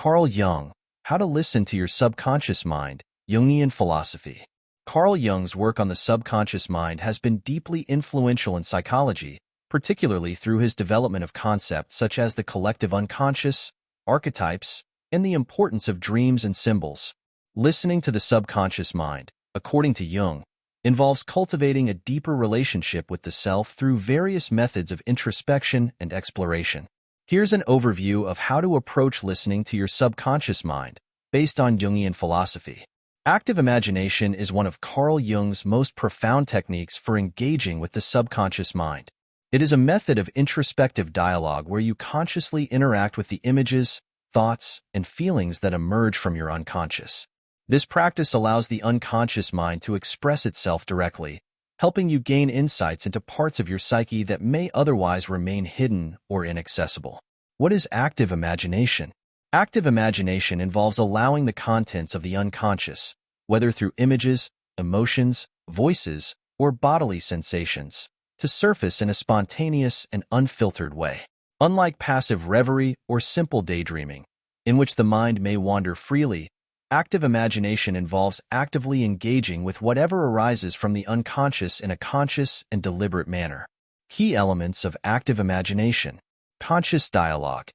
Carl Jung, How to Listen to Your Subconscious Mind, Jungian Philosophy. Carl Jung's work on the subconscious mind has been deeply influential in psychology, particularly through his development of concepts such as the collective unconscious, archetypes, and the importance of dreams and symbols. Listening to the subconscious mind, according to Jung, involves cultivating a deeper relationship with the self through various methods of introspection and exploration. Here's an overview of how to approach listening to your subconscious mind, based on Jungian philosophy. Active imagination is one of Carl Jung's most profound techniques for engaging with the subconscious mind. It is a method of introspective dialogue where you consciously interact with the images, thoughts, and feelings that emerge from your unconscious. This practice allows the unconscious mind to express itself directly, helping you gain insights into parts of your psyche that may otherwise remain hidden or inaccessible. What is active imagination? Active imagination involves allowing the contents of the unconscious, whether through images, emotions, voices, or bodily sensations, to surface in a spontaneous and unfiltered way. Unlike passive reverie or simple daydreaming, in which the mind may wander freely, active imagination involves actively engaging with whatever arises from the unconscious in a conscious and deliberate manner. Key elements of active imagination. Conscious dialogue.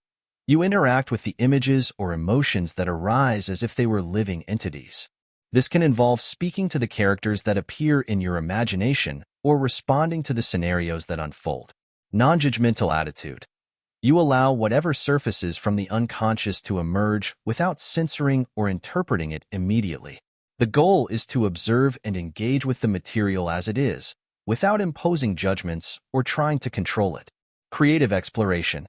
You interact with the images or emotions that arise as if they were living entities. This can involve speaking to the characters that appear in your imagination or responding to the scenarios that unfold. Non-judgmental attitude. You allow whatever surfaces from the unconscious to emerge without censoring or interpreting it immediately. The goal is to observe and engage with the material as it is, without imposing judgments or trying to control it. Creative exploration.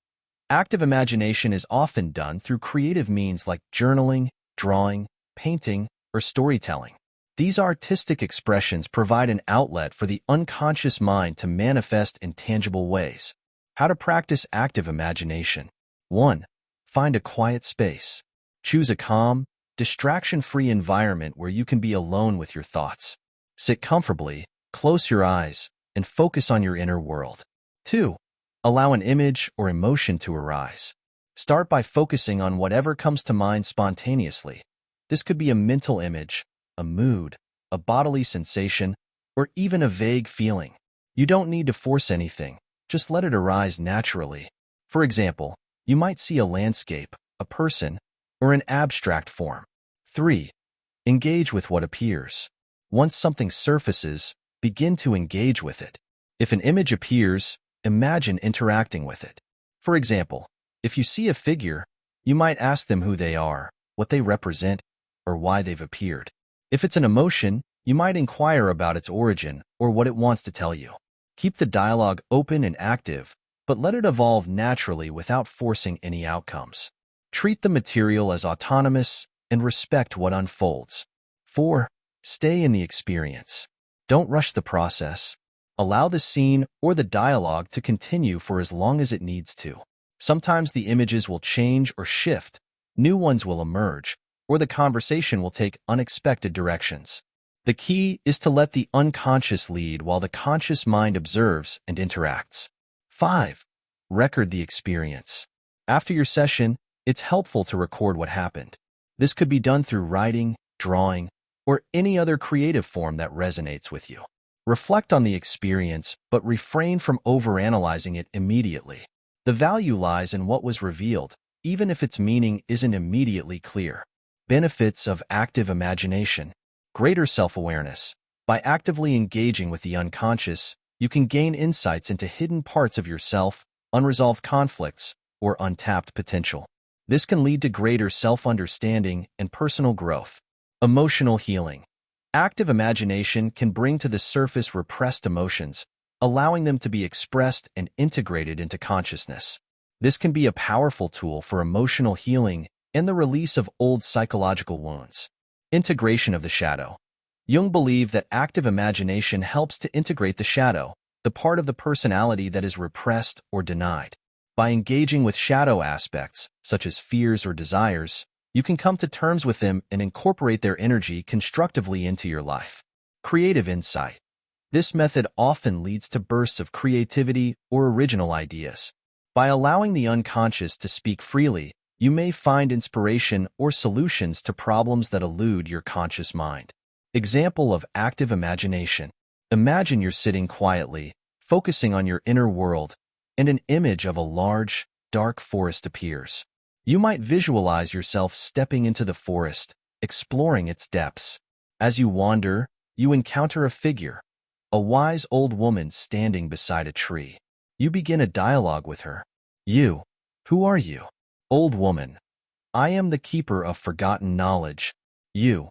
Active imagination is often done through creative means like journaling, drawing, painting, or storytelling. These artistic expressions provide an outlet for the unconscious mind to manifest in tangible ways. How to practice active imagination. 1. Find a quiet space. Choose a calm, distraction-free environment where you can be alone with your thoughts. Sit comfortably, close your eyes, and focus on your inner world. 2. Allow an image or emotion to arise. Start by focusing on whatever comes to mind spontaneously. This could be a mental image, a mood, a bodily sensation, or even a vague feeling. You don't need to force anything. Just let it arise naturally. For example, you might see a landscape, a person, or an abstract form. 3. Engage with what appears. Once something surfaces, begin to engage with it. If an image appears, imagine interacting with it. For example, if you see a figure, you might ask them who they are, what they represent, or why they've appeared. If it's an emotion, you might inquire about its origin or what it wants to tell you. Keep the dialogue open and active, but let it evolve naturally without forcing any outcomes. Treat the material as autonomous and respect what unfolds. 4. Stay in the experience. Don't rush the process. Allow the scene or the dialogue to continue for as long as it needs to. Sometimes the images will change or shift, new ones will emerge, or the conversation will take unexpected directions. The key is to let the unconscious lead while the conscious mind observes and interacts. 5. Record the experience. After your session, it's helpful to record what happened. This could be done through writing, drawing, or any other creative form that resonates with you. Reflect on the experience, but refrain from overanalyzing it immediately. The value lies in what was revealed, even if its meaning isn't immediately clear. Benefits of active imagination. Greater self-awareness. By actively engaging with the unconscious, you can gain insights into hidden parts of yourself, unresolved conflicts, or untapped potential. This can lead to greater self-understanding and personal growth. Emotional healing. Active imagination can bring to the surface repressed emotions, allowing them to be expressed and integrated into consciousness. This can be a powerful tool for emotional healing and the release of old psychological wounds. Integration of the shadow. Jung believed that active imagination helps to integrate the shadow, the part of the personality that is repressed or denied. By engaging with shadow aspects, such as fears or desires, you can come to terms with them and incorporate their energy constructively into your life. Creative insight. This method often leads to bursts of creativity or original ideas. By allowing the unconscious to speak freely, you may find inspiration or solutions to problems that elude your conscious mind. Example of active imagination. Imagine you're sitting quietly, focusing on your inner world, and an image of a large, dark forest appears. You might visualize yourself stepping into the forest, exploring its depths. As you wander, you encounter a figure, a wise old woman standing beside a tree. You begin a dialogue with her. You, who are you? Old woman, I am the keeper of forgotten knowledge. You,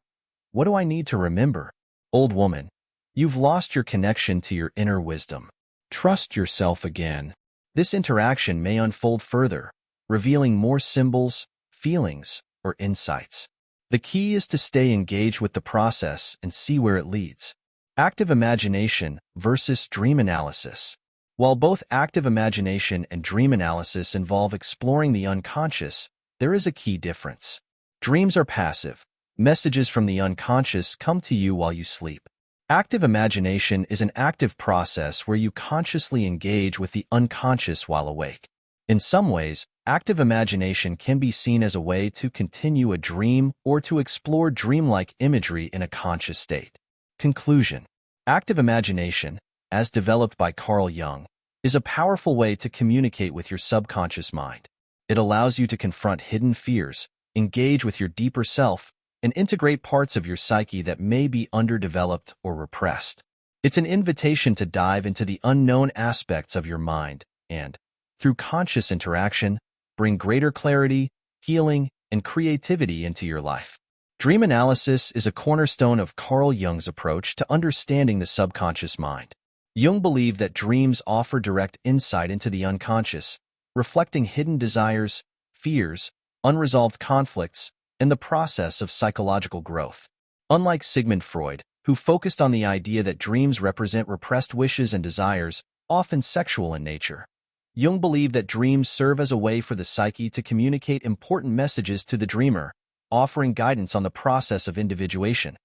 what do I need to remember? Old woman, you've lost your connection to your inner wisdom. Trust yourself again. This interaction may unfold further, revealing more symbols, feelings, or insights. The key is to stay engaged with the process and see where it leads. Active imagination versus dream analysis. While both active imagination and dream analysis involve exploring the unconscious, there is a key difference. Dreams are passive. Messages from the unconscious come to you while you sleep. Active imagination is an active process where you consciously engage with the unconscious while awake. In some ways, active imagination can be seen as a way to continue a dream or to explore dreamlike imagery in a conscious state. Conclusion. Active imagination, as developed by Carl Jung, is a powerful way to communicate with your subconscious mind. It allows you to confront hidden fears, engage with your deeper self, and integrate parts of your psyche that may be underdeveloped or repressed. It's an invitation to dive into the unknown aspects of your mind and, through conscious interaction, bring greater clarity, healing, and creativity into your life. Dream analysis is a cornerstone of Carl Jung's approach to understanding the subconscious mind. Jung believed that dreams offer direct insight into the unconscious, reflecting hidden desires, fears, unresolved conflicts, and the process of psychological growth. Unlike Sigmund Freud, who focused on the idea that dreams represent repressed wishes and desires, often sexual in nature, Jung believed that dreams serve as a way for the psyche to communicate important messages to the dreamer, offering guidance on the process of individuation,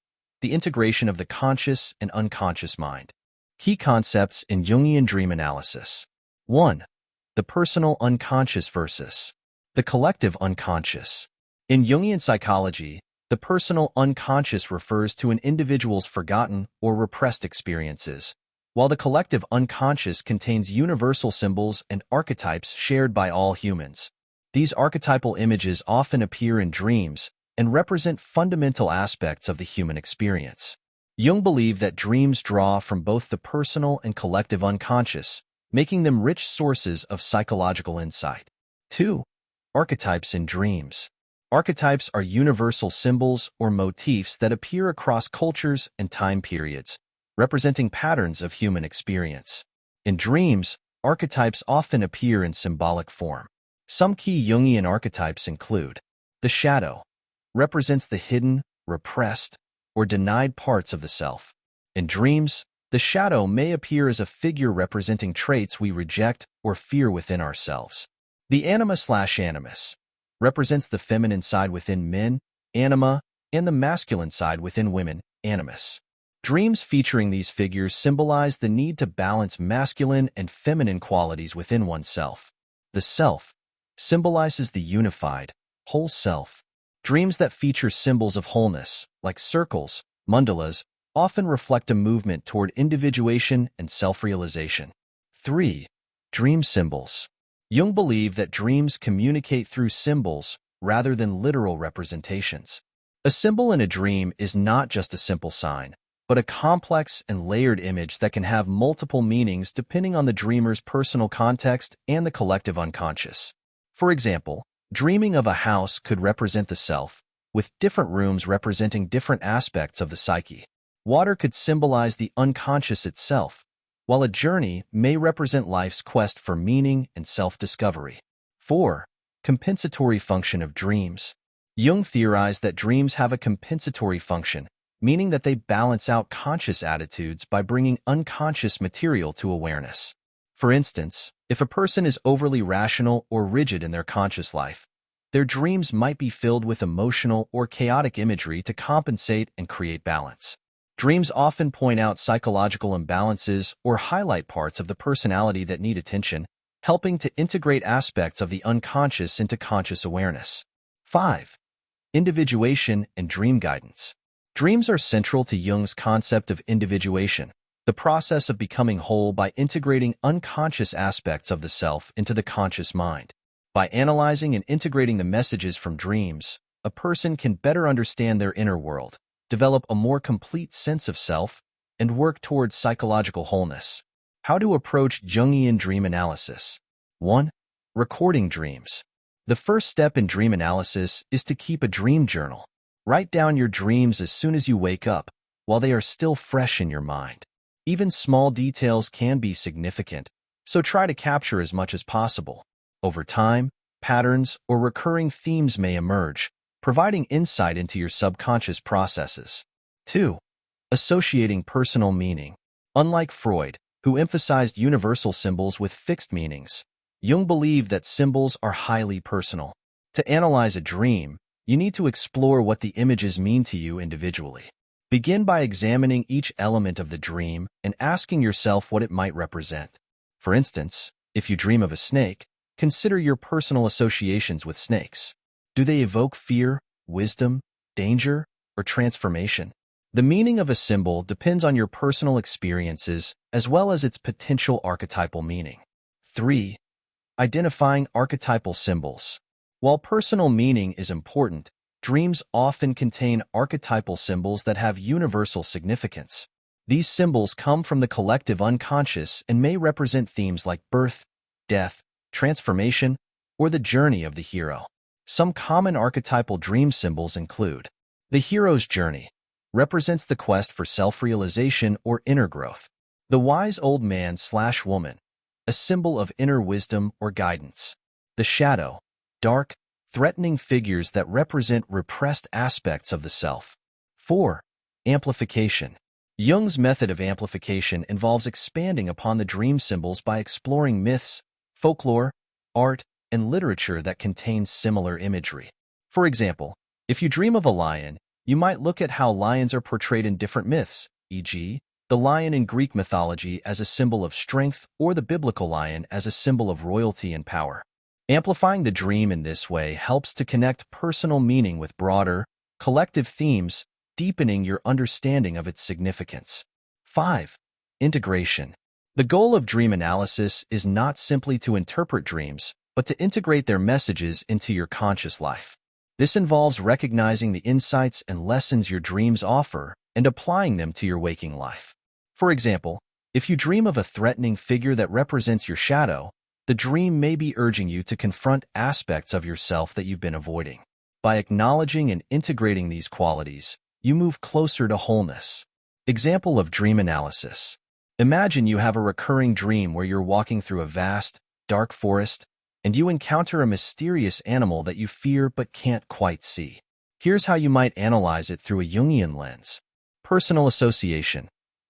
the integration of the conscious and unconscious mind. Key concepts in Jungian dream analysis. 1. The personal unconscious versus the collective unconscious. In Jungian psychology, the personal unconscious refers to an individual's forgotten or repressed experiences, while the collective unconscious contains universal symbols and archetypes shared by all humans. These archetypal images often appear in dreams and represent fundamental aspects of the human experience. Jung believed that dreams draw from both the personal and collective unconscious, making them rich sources of psychological insight. 2. Archetypes in dreams. Archetypes are universal symbols or motifs that appear across cultures and time periods, representing patterns of human experience. In dreams, archetypes often appear in symbolic form. Some key Jungian archetypes include the shadow, represents the hidden, repressed, or denied parts of the self. In dreams, the shadow may appear as a figure representing traits we reject or fear within ourselves. The anima/animus represents the feminine side within men, anima, and the masculine side within women, animus. Dreams featuring these figures symbolize the need to balance masculine and feminine qualities within oneself. The self symbolizes the unified, whole self. Dreams that feature symbols of wholeness, like circles, mandalas, often reflect a movement toward individuation and self-realization. 3. Dream symbols. Jung believed that dreams communicate through symbols rather than literal representations. A symbol in a dream is not just a simple sign, but a complex and layered image that can have multiple meanings depending on the dreamer's personal context and the collective unconscious. For example, dreaming of a house could represent the self, with different rooms representing different aspects of the psyche. Water could symbolize the unconscious itself, while a journey may represent life's quest for meaning and self-discovery. 4. Compensatory function of dreams. Jung theorized that dreams have a compensatory function, meaning that they balance out conscious attitudes by bringing unconscious material to awareness. For instance, if a person is overly rational or rigid in their conscious life, their dreams might be filled with emotional or chaotic imagery to compensate and create balance. Dreams often point out psychological imbalances or highlight parts of the personality that need attention, helping to integrate aspects of the unconscious into conscious awareness. 5. Individuation and dream guidance. Dreams are central to Jung's concept of individuation, the process of becoming whole by integrating unconscious aspects of the self into the conscious mind. By analyzing and integrating the messages from dreams, a person can better understand their inner world, develop a more complete sense of self, and work towards psychological wholeness. How to approach Jungian dream analysis. 1. Recording dreams. The first step in dream analysis is to keep a dream journal. Write down your dreams as soon as you wake up, while they are still fresh in your mind. Even small details can be significant, so try to capture as much as possible. Over time, patterns or recurring themes may emerge, providing insight into your subconscious processes. 2. Associating personal meaning. Unlike Freud, who emphasized universal symbols with fixed meanings, Jung believed that symbols are highly personal. To analyze a dream, you need to explore what the images mean to you individually. Begin by examining each element of the dream and asking yourself what it might represent. For instance, if you dream of a snake, consider your personal associations with snakes. Do they evoke fear, wisdom, danger, or transformation? The meaning of a symbol depends on your personal experiences as well as its potential archetypal meaning. 3. Identifying archetypal symbols. While personal meaning is important, dreams often contain archetypal symbols that have universal significance. These symbols come from the collective unconscious and may represent themes like birth, death, transformation, or the journey of the hero. Some common archetypal dream symbols include the hero's journey, represents the quest for self-realization or inner growth. The wise old man/woman, a symbol of inner wisdom or guidance. The shadow, dark, threatening figures that represent repressed aspects of the self. 4. Amplification. Jung's method of amplification involves expanding upon the dream symbols by exploring myths, folklore, art, and literature that contain similar imagery. For example, if you dream of a lion, you might look at how lions are portrayed in different myths, e.g., the lion in Greek mythology as a symbol of strength or the biblical lion as a symbol of royalty and power. Amplifying the dream in this way helps to connect personal meaning with broader, collective themes, deepening your understanding of its significance. 5. Integration. The goal of dream analysis is not simply to interpret dreams, but to integrate their messages into your conscious life. This involves recognizing the insights and lessons your dreams offer and applying them to your waking life. For example, if you dream of a threatening figure that represents your shadow, the dream may be urging you to confront aspects of yourself that you've been avoiding. By acknowledging and integrating these qualities, you move closer to wholeness. Example of dream analysis. Imagine you have a recurring dream where you're walking through a vast, dark forest, and you encounter a mysterious animal that you fear but can't quite see. Here's how you might analyze it through a Jungian lens. Personal association.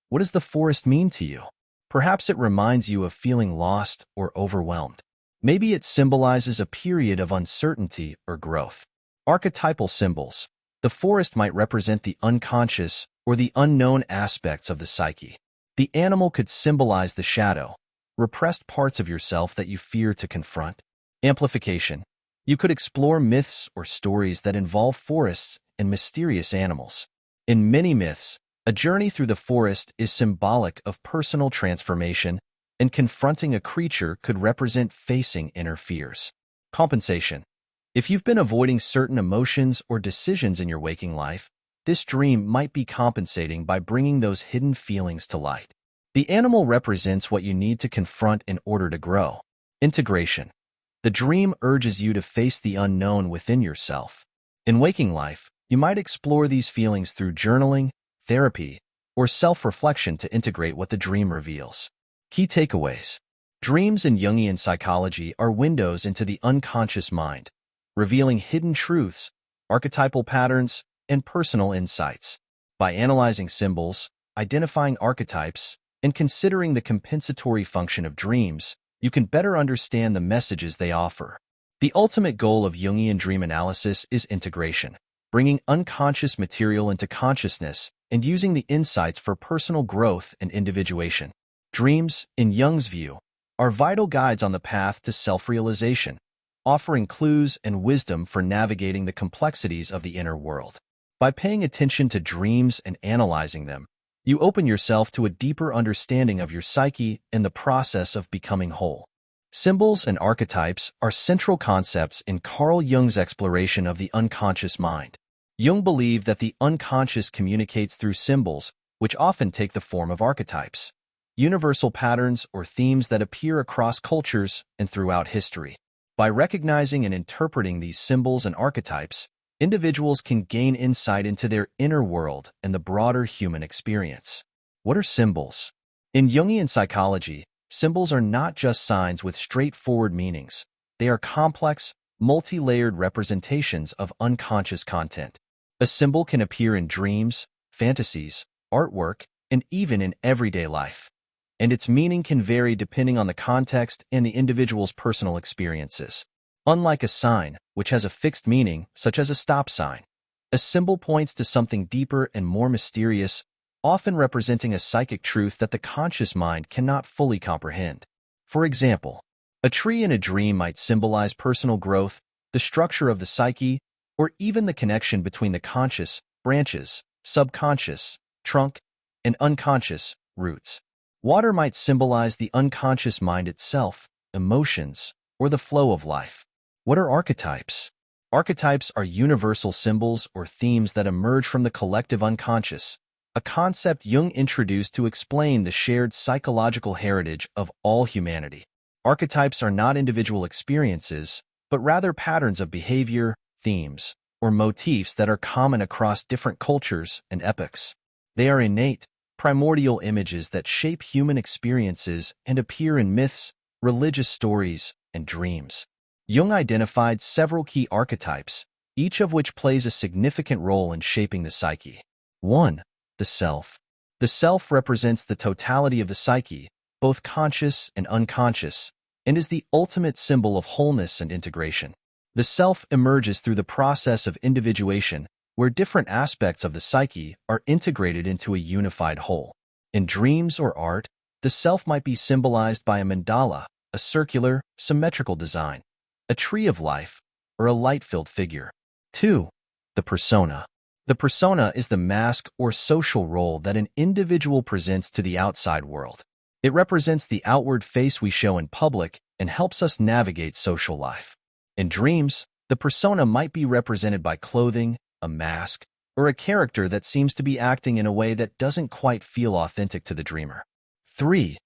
What does the forest mean to you? Perhaps it reminds you of feeling lost or overwhelmed. Maybe it symbolizes a period of uncertainty or growth. Archetypal symbols. The forest might represent the unconscious or the unknown aspects of the psyche. The animal could symbolize the shadow, repressed parts of yourself that you fear to confront. Amplification. You could explore myths or stories that involve forests and mysterious animals. In many myths, a journey through the forest is symbolic of personal transformation, and confronting a creature could represent facing inner fears. Compensation. If you've been avoiding certain emotions or decisions in your waking life, this dream might be compensating by bringing those hidden feelings to light. The animal represents what you need to confront in order to grow. Integration. The dream urges you to face the unknown within yourself. In waking life, you might explore these feelings through journaling, therapy, or self-reflection to integrate what the dream reveals. Key takeaways. Dreams in Jungian psychology are windows into the unconscious mind, revealing hidden truths, archetypal patterns, and personal insights. By analyzing symbols, identifying archetypes, and considering the compensatory function of dreams, you can better understand the messages they offer. The ultimate goal of Jungian dream analysis is integration, bringing unconscious material into consciousness and using the insights for personal growth and individuation. Dreams, in Jung's view, are vital guides on the path to self-realization, offering clues and wisdom for navigating the complexities of the inner world. By paying attention to dreams and analyzing them, you open yourself to a deeper understanding of your psyche and the process of becoming whole. Symbols and archetypes are central concepts in Carl Jung's exploration of the unconscious mind. Jung believed that the unconscious communicates through symbols, which often take the form of archetypes, universal patterns or themes that appear across cultures and throughout history. By recognizing and interpreting these symbols and archetypes, individuals can gain insight into their inner world and the broader human experience. What are symbols? In Jungian psychology, symbols are not just signs with straightforward meanings. They are complex, multi-layered representations of unconscious content. A symbol can appear in dreams, fantasies, artwork, and even in everyday life. And its meaning can vary depending on the context and the individual's personal experiences. Unlike a sign, which has a fixed meaning, such as a stop sign, a symbol points to something deeper and more mysterious, often representing a psychic truth that the conscious mind cannot fully comprehend. For example, a tree in a dream might symbolize personal growth, the structure of the psyche, or even the connection between the conscious, branches, subconscious, trunk, and unconscious, roots. Water might symbolize the unconscious mind itself, emotions, or the flow of life. What are archetypes? Archetypes are universal symbols or themes that emerge from the collective unconscious, a concept Jung introduced to explain the shared psychological heritage of all humanity. Archetypes are not individual experiences, but rather patterns of behavior, themes, or motifs that are common across different cultures and epochs. They are innate, primordial images that shape human experiences and appear in myths, religious stories, and dreams. Jung identified several key archetypes, each of which plays a significant role in shaping the psyche. 1. The self. The self represents the totality of the psyche, both conscious and unconscious, and is the ultimate symbol of wholeness and integration. The self emerges through the process of individuation, where different aspects of the psyche are integrated into a unified whole. In dreams or art, the self might be symbolized by a mandala, a circular, symmetrical design, a tree of life, or a light-filled figure. 2. The persona. The persona is the mask or social role that an individual presents to the outside world. It represents the outward face we show in public and helps us navigate social life. In dreams, the persona might be represented by clothing, a mask, or a character that seems to be acting in a way that doesn't quite feel authentic to the dreamer. 3.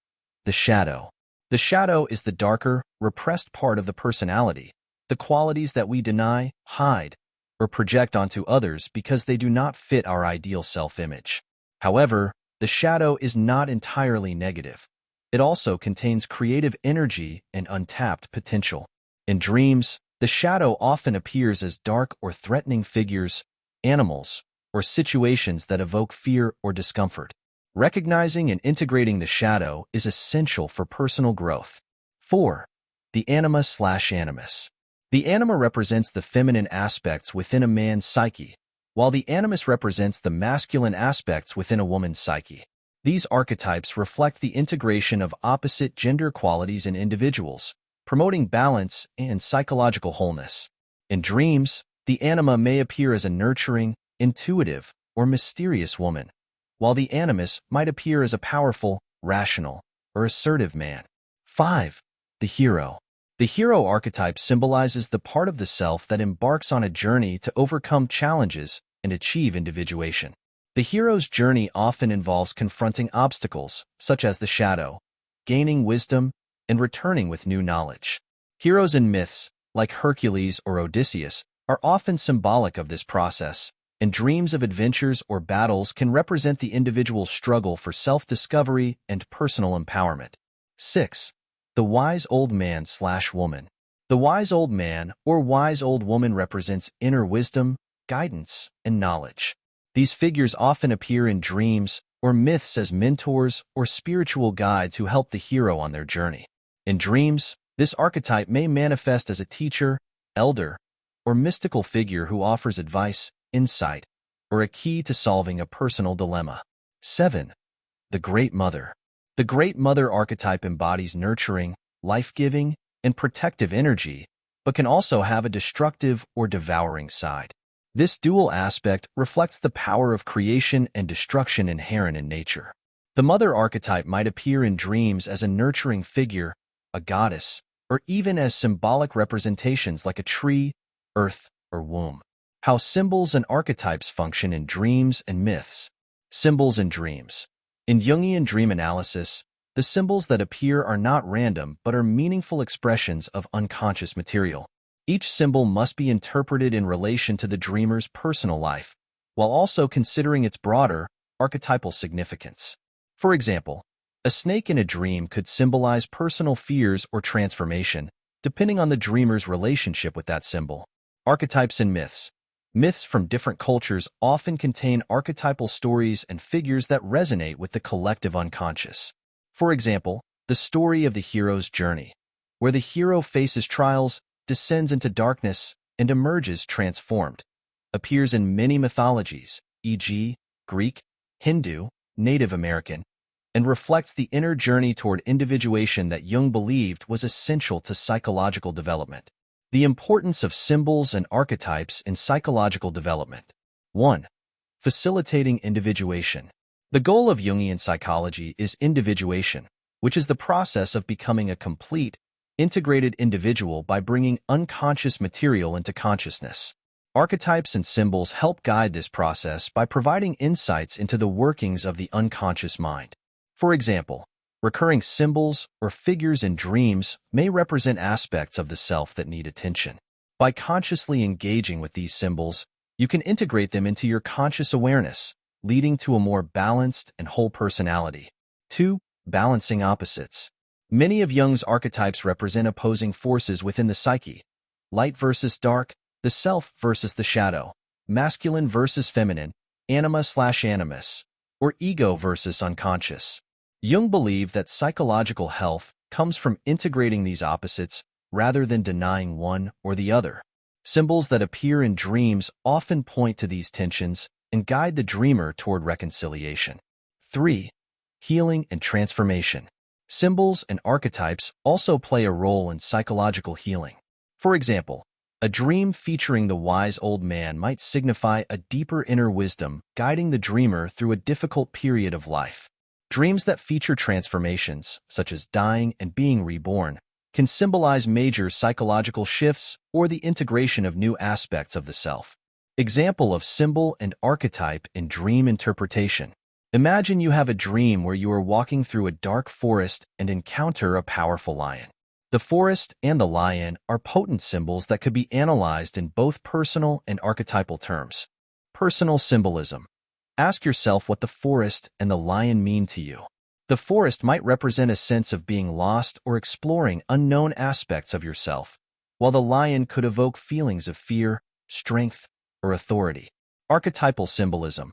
The shadow. The shadow is the darker, repressed part of the personality, the qualities that we deny, hide, or project onto others because they do not fit our ideal self-image. However, the shadow is not entirely negative. It also contains creative energy and untapped potential. In dreams, the shadow often appears as dark or threatening figures, animals, or situations that evoke fear or discomfort. Recognizing and integrating the shadow is essential for personal growth. 4. The anima/animus. The anima represents the feminine aspects within a man's psyche, while the animus represents the masculine aspects within a woman's psyche. These archetypes reflect the integration of opposite gender qualities in individuals, promoting balance and psychological wholeness. In dreams, the anima may appear as a nurturing, intuitive, or mysterious woman, while the animus might appear as a powerful, rational, or assertive man. 5. The hero. The hero archetype symbolizes the part of the self that embarks on a journey to overcome challenges and achieve individuation. The hero's journey often involves confronting obstacles, such as the shadow, gaining wisdom, and returning with new knowledge. Heroes in myths, like Hercules or Odysseus, are often symbolic of this process, and dreams of adventures or battles can represent the individual's struggle for self-discovery and personal empowerment. 6. The wise old man/woman. The wise old man or wise old woman represents inner wisdom, guidance, and knowledge. These figures often appear in dreams or myths as mentors or spiritual guides who help the hero on their journey. In dreams, this archetype may manifest as a teacher, elder, or mystical figure who offers advice, insight, or a key to solving a personal dilemma. 7. The Great Mother. The Great Mother archetype embodies nurturing, life-giving, and protective energy, but can also have a destructive or devouring side. This dual aspect reflects the power of creation and destruction inherent in nature. The mother archetype might appear in dreams as a nurturing figure, a goddess, or even as symbolic representations like a tree, earth, or womb. How symbols and archetypes function in dreams and myths. Symbols and dreams. In Jungian dream analysis, the symbols that appear are not random but are meaningful expressions of unconscious material. Each symbol must be interpreted in relation to the dreamer's personal life, while also considering its broader, archetypal significance. For example, a snake in a dream could symbolize personal fears or transformation, depending on the dreamer's relationship with that symbol. Archetypes and myths. Myths from different cultures often contain archetypal stories and figures that resonate with the collective unconscious. For example, the story of the hero's journey, where the hero faces trials, descends into darkness, and emerges transformed, appears in many mythologies, e.g., Greek, Hindu, Native American, and reflects the inner journey toward individuation that Jung believed was essential to psychological development. The importance of symbols and archetypes in psychological development. 1. Facilitating individuation. The goal of Jungian psychology is individuation, which is the process of becoming a complete, integrated individual by bringing unconscious material into consciousness. Archetypes and symbols help guide this process by providing insights into the workings of the unconscious mind. For example, recurring symbols or figures in dreams may represent aspects of the self that need attention. By consciously engaging with these symbols, you can integrate them into your conscious awareness, leading to a more balanced and whole personality. 2. Balancing opposites. Many of Jung's archetypes represent opposing forces within the psyche: light versus dark, the self versus the shadow, masculine versus feminine, anima/animus, or ego versus unconscious. Jung believed that psychological health comes from integrating these opposites rather than denying one or the other. Symbols that appear in dreams often point to these tensions and guide the dreamer toward reconciliation. 3. Healing and transformation. Symbols and archetypes also play a role in psychological healing. For example, a dream featuring the wise old man might signify a deeper inner wisdom guiding the dreamer through a difficult period of life. Dreams that feature transformations, such as dying and being reborn, can symbolize major psychological shifts or the integration of new aspects of the self. Example of symbol and archetype in dream interpretation. Imagine you have a dream where you are walking through a dark forest and encounter a powerful lion. The forest and the lion are potent symbols that could be analyzed in both personal and archetypal terms. Personal symbolism. Ask yourself what the forest and the lion mean to you. The forest might represent a sense of being lost or exploring unknown aspects of yourself, while the lion could evoke feelings of fear, strength, or authority. Archetypal symbolism.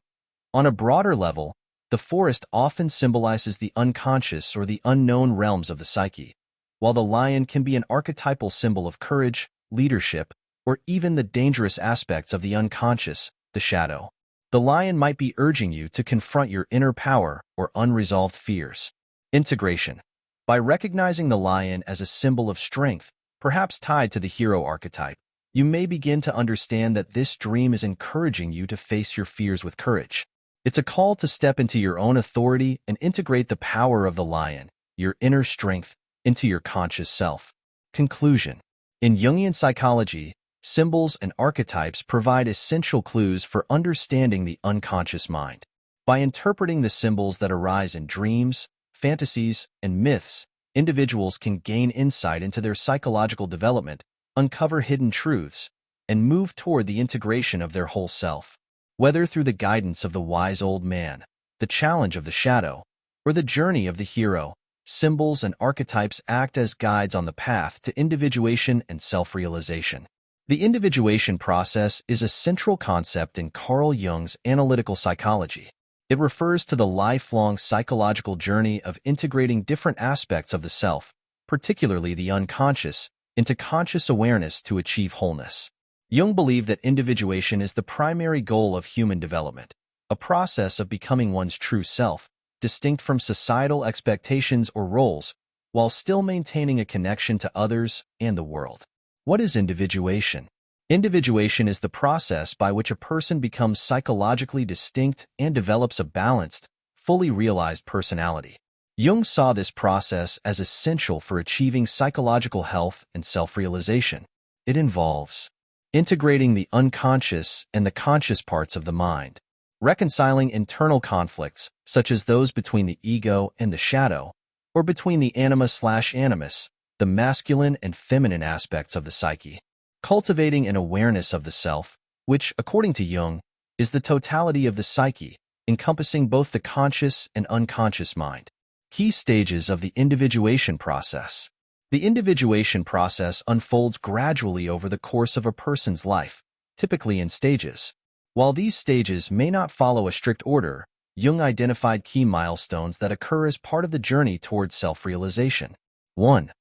On a broader level, the forest often symbolizes the unconscious or the unknown realms of the psyche, while the lion can be an archetypal symbol of courage, leadership, or even the dangerous aspects of the unconscious, the shadow. The lion might be urging you to confront your inner power or unresolved fears. Integration. By recognizing the lion as a symbol of strength, perhaps tied to the hero archetype, you may begin to understand that this dream is encouraging you to face your fears with courage. It's a call to step into your own authority and integrate the power of the lion, your inner strength, into your conscious self. Conclusion. In Jungian psychology, symbols and archetypes provide essential clues for understanding the unconscious mind. By interpreting the symbols that arise in dreams, fantasies, and myths, individuals can gain insight into their psychological development, uncover hidden truths, and move toward the integration of their whole self. Whether through the guidance of the wise old man, the challenge of the shadow, or the journey of the hero, symbols and archetypes act as guides on the path to individuation and self-realization. The individuation process is a central concept in Carl Jung's analytical psychology. It refers to the lifelong psychological journey of integrating different aspects of the self, particularly the unconscious, into conscious awareness to achieve wholeness. Jung believed that individuation is the primary goal of human development, a process of becoming one's true self, distinct from societal expectations or roles, while still maintaining a connection to others and the world. What is individuation? Individuation is the process by which a person becomes psychologically distinct and develops a balanced, fully realized personality. Jung saw this process as essential for achieving psychological health and self-realization. It involves integrating the unconscious and the conscious parts of the mind, reconciling internal conflicts, such as those between the ego and the shadow, or between the anima/animus, the masculine and feminine aspects of the psyche, cultivating an awareness of the self, which, according to Jung, is the totality of the psyche, encompassing both the conscious and unconscious mind. Key stages of the individuation process. The individuation process unfolds gradually over the course of a person's life, typically in stages. While these stages may not follow a strict order, Jung identified key milestones that occur as part of the journey towards self-realization. 1.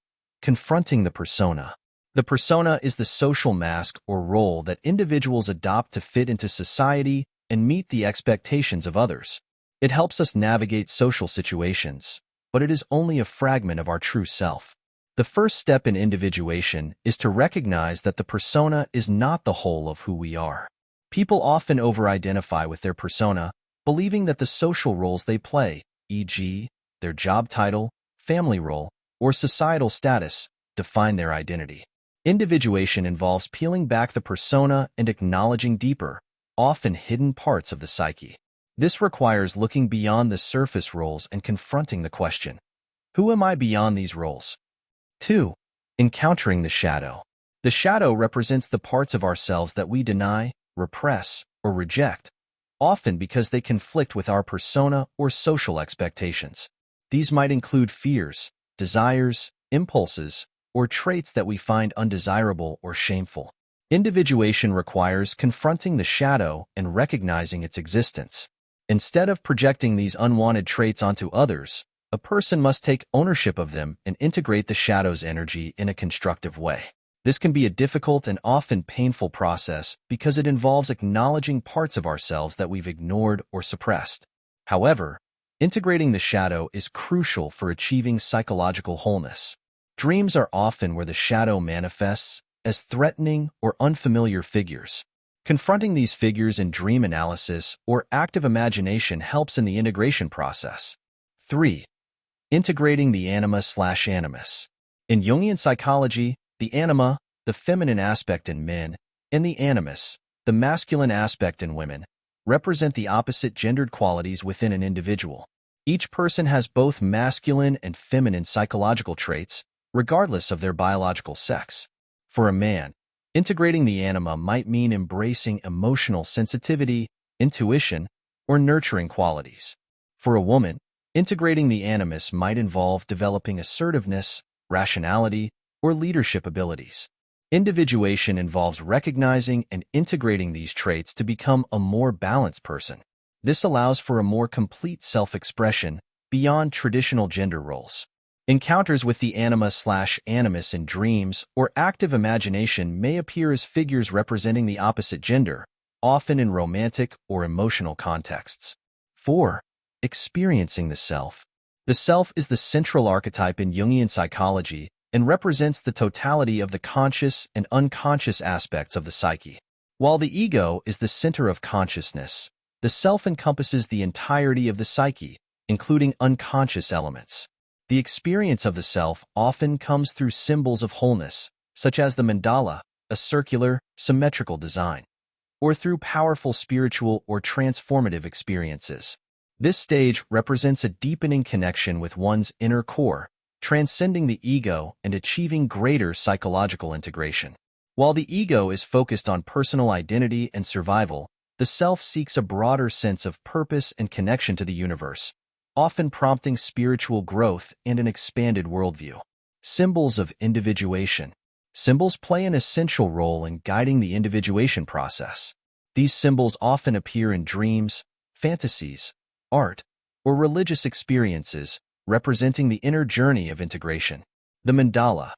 Confronting the persona. The persona is the social mask or role that individuals adopt to fit into society and meet the expectations of others. It helps us navigate social situations, but it is only a fragment of our true self. The first step in individuation is to recognize that the persona is not the whole of who we are. People often over-identify with their persona, believing that the social roles they play, e.g., their job title, family role, or societal status, define their identity. Individuation involves peeling back the persona and acknowledging deeper, often hidden parts of the psyche. This requires looking beyond the surface roles and confronting the question, who am I beyond these roles? 2. Encountering the shadow. The shadow represents the parts of ourselves that we deny, repress, or reject, often because they conflict with our persona or social expectations. These might include fears, desires, impulses, or traits that we find undesirable or shameful. Individuation requires confronting the shadow and recognizing its existence. Instead of projecting these unwanted traits onto others, a person must take ownership of them and integrate the shadow's energy in a constructive way. This can be a difficult and often painful process because it involves acknowledging parts of ourselves that we've ignored or suppressed. However, integrating the shadow is crucial for achieving psychological wholeness. Dreams are often where the shadow manifests as threatening or unfamiliar figures. Confronting these figures in dream analysis or active imagination helps in the integration process. 3. Integrating the anima/animus. In Jungian psychology, the anima, the feminine aspect in men, and the animus, the masculine aspect in women, represent the opposite gendered qualities within an individual. Each person has both masculine and feminine psychological traits, regardless of their biological sex. For a man, integrating the anima might mean embracing emotional sensitivity, intuition, or nurturing qualities. For a woman, integrating the animus might involve developing assertiveness, rationality, or leadership abilities. Individuation involves recognizing and integrating these traits to become a more balanced person. This allows for a more complete self-expression beyond traditional gender roles. Encounters with the anima/animus in dreams or active imagination may appear as figures representing the opposite gender, often in romantic or emotional contexts. 4. Experiencing the self. The self is the central archetype in Jungian psychology and represents the totality of the conscious and unconscious aspects of the psyche. While the ego is the center of consciousness, the self encompasses the entirety of the psyche, including unconscious elements. The experience of the self often comes through symbols of wholeness, such as the mandala, a circular, symmetrical design, or through powerful spiritual or transformative experiences. This stage represents a deepening connection with one's inner core, transcending the ego and achieving greater psychological integration. While the ego is focused on personal identity and survival, the self seeks a broader sense of purpose and connection to the universe, often prompting spiritual growth and an expanded worldview. Symbols of individuation. Symbols play an essential role in guiding the individuation process. These symbols often appear in dreams, fantasies, art, or religious experiences, representing the inner journey of integration. The mandala,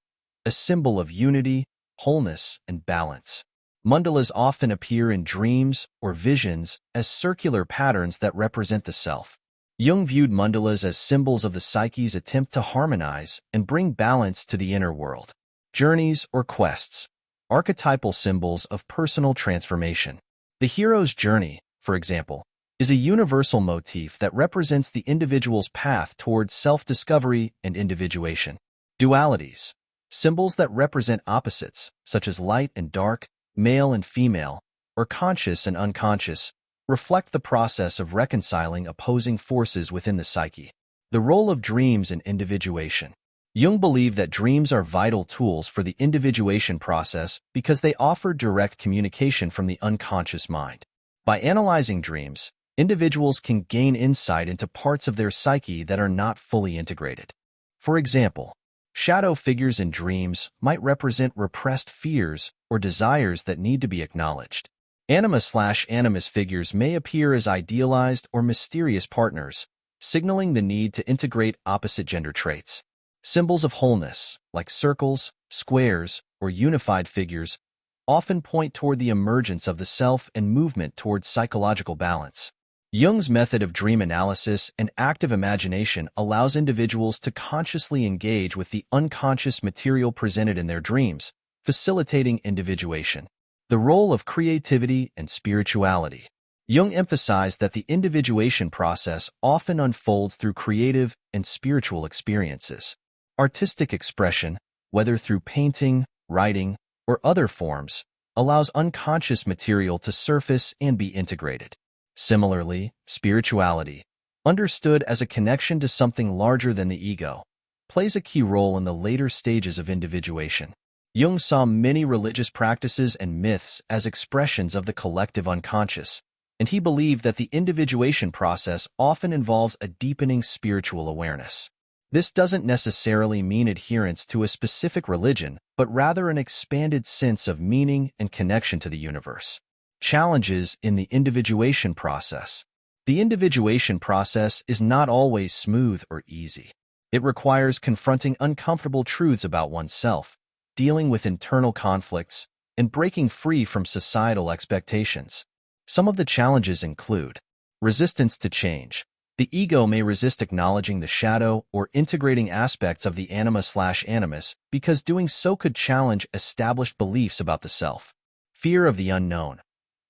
a symbol of unity, wholeness, and balance. Mandalas often appear in dreams or visions as circular patterns that represent the self. Jung viewed mandalas as symbols of the psyche's attempt to harmonize and bring balance to the inner world. Journeys or quests, archetypal symbols of personal transformation. The hero's journey, for example, is a universal motif that represents the individual's path towards self-discovery and individuation. Dualities, symbols that represent opposites, such as light and dark, male and female, or conscious and unconscious, reflect the process of reconciling opposing forces within the psyche. The role of dreams in individuation. Jung believed that dreams are vital tools for the individuation process because they offer direct communication from the unconscious mind. By analyzing dreams, individuals can gain insight into parts of their psyche that are not fully integrated. For example, shadow figures in dreams might represent repressed fears or desires that need to be acknowledged. Anima/animus figures may appear as idealized or mysterious partners, signaling the need to integrate opposite gender traits. Symbols of wholeness, like circles, squares, or unified figures, often point toward the emergence of the self and movement towards psychological balance. Jung's method of dream analysis and active imagination allows individuals to consciously engage with the unconscious material presented in their dreams, facilitating individuation. The role of creativity and spirituality. Jung emphasized that the individuation process often unfolds through creative and spiritual experiences. Artistic expression, whether through painting, writing, or other forms, allows unconscious material to surface and be integrated. Similarly, spirituality, understood as a connection to something larger than the ego, plays a key role in the later stages of individuation. Jung saw many religious practices and myths as expressions of the collective unconscious, and he believed that the individuation process often involves a deepening spiritual awareness. This doesn't necessarily mean adherence to a specific religion, but rather an expanded sense of meaning and connection to the universe. Challenges in the individuation process. The individuation process is not always smooth or easy. It requires confronting uncomfortable truths about oneself, dealing with internal conflicts, and breaking free from societal expectations. Some of the challenges include resistance to change. The ego may resist acknowledging the shadow or integrating aspects of the anima/animus because doing so could challenge established beliefs about the self. Fear of the unknown.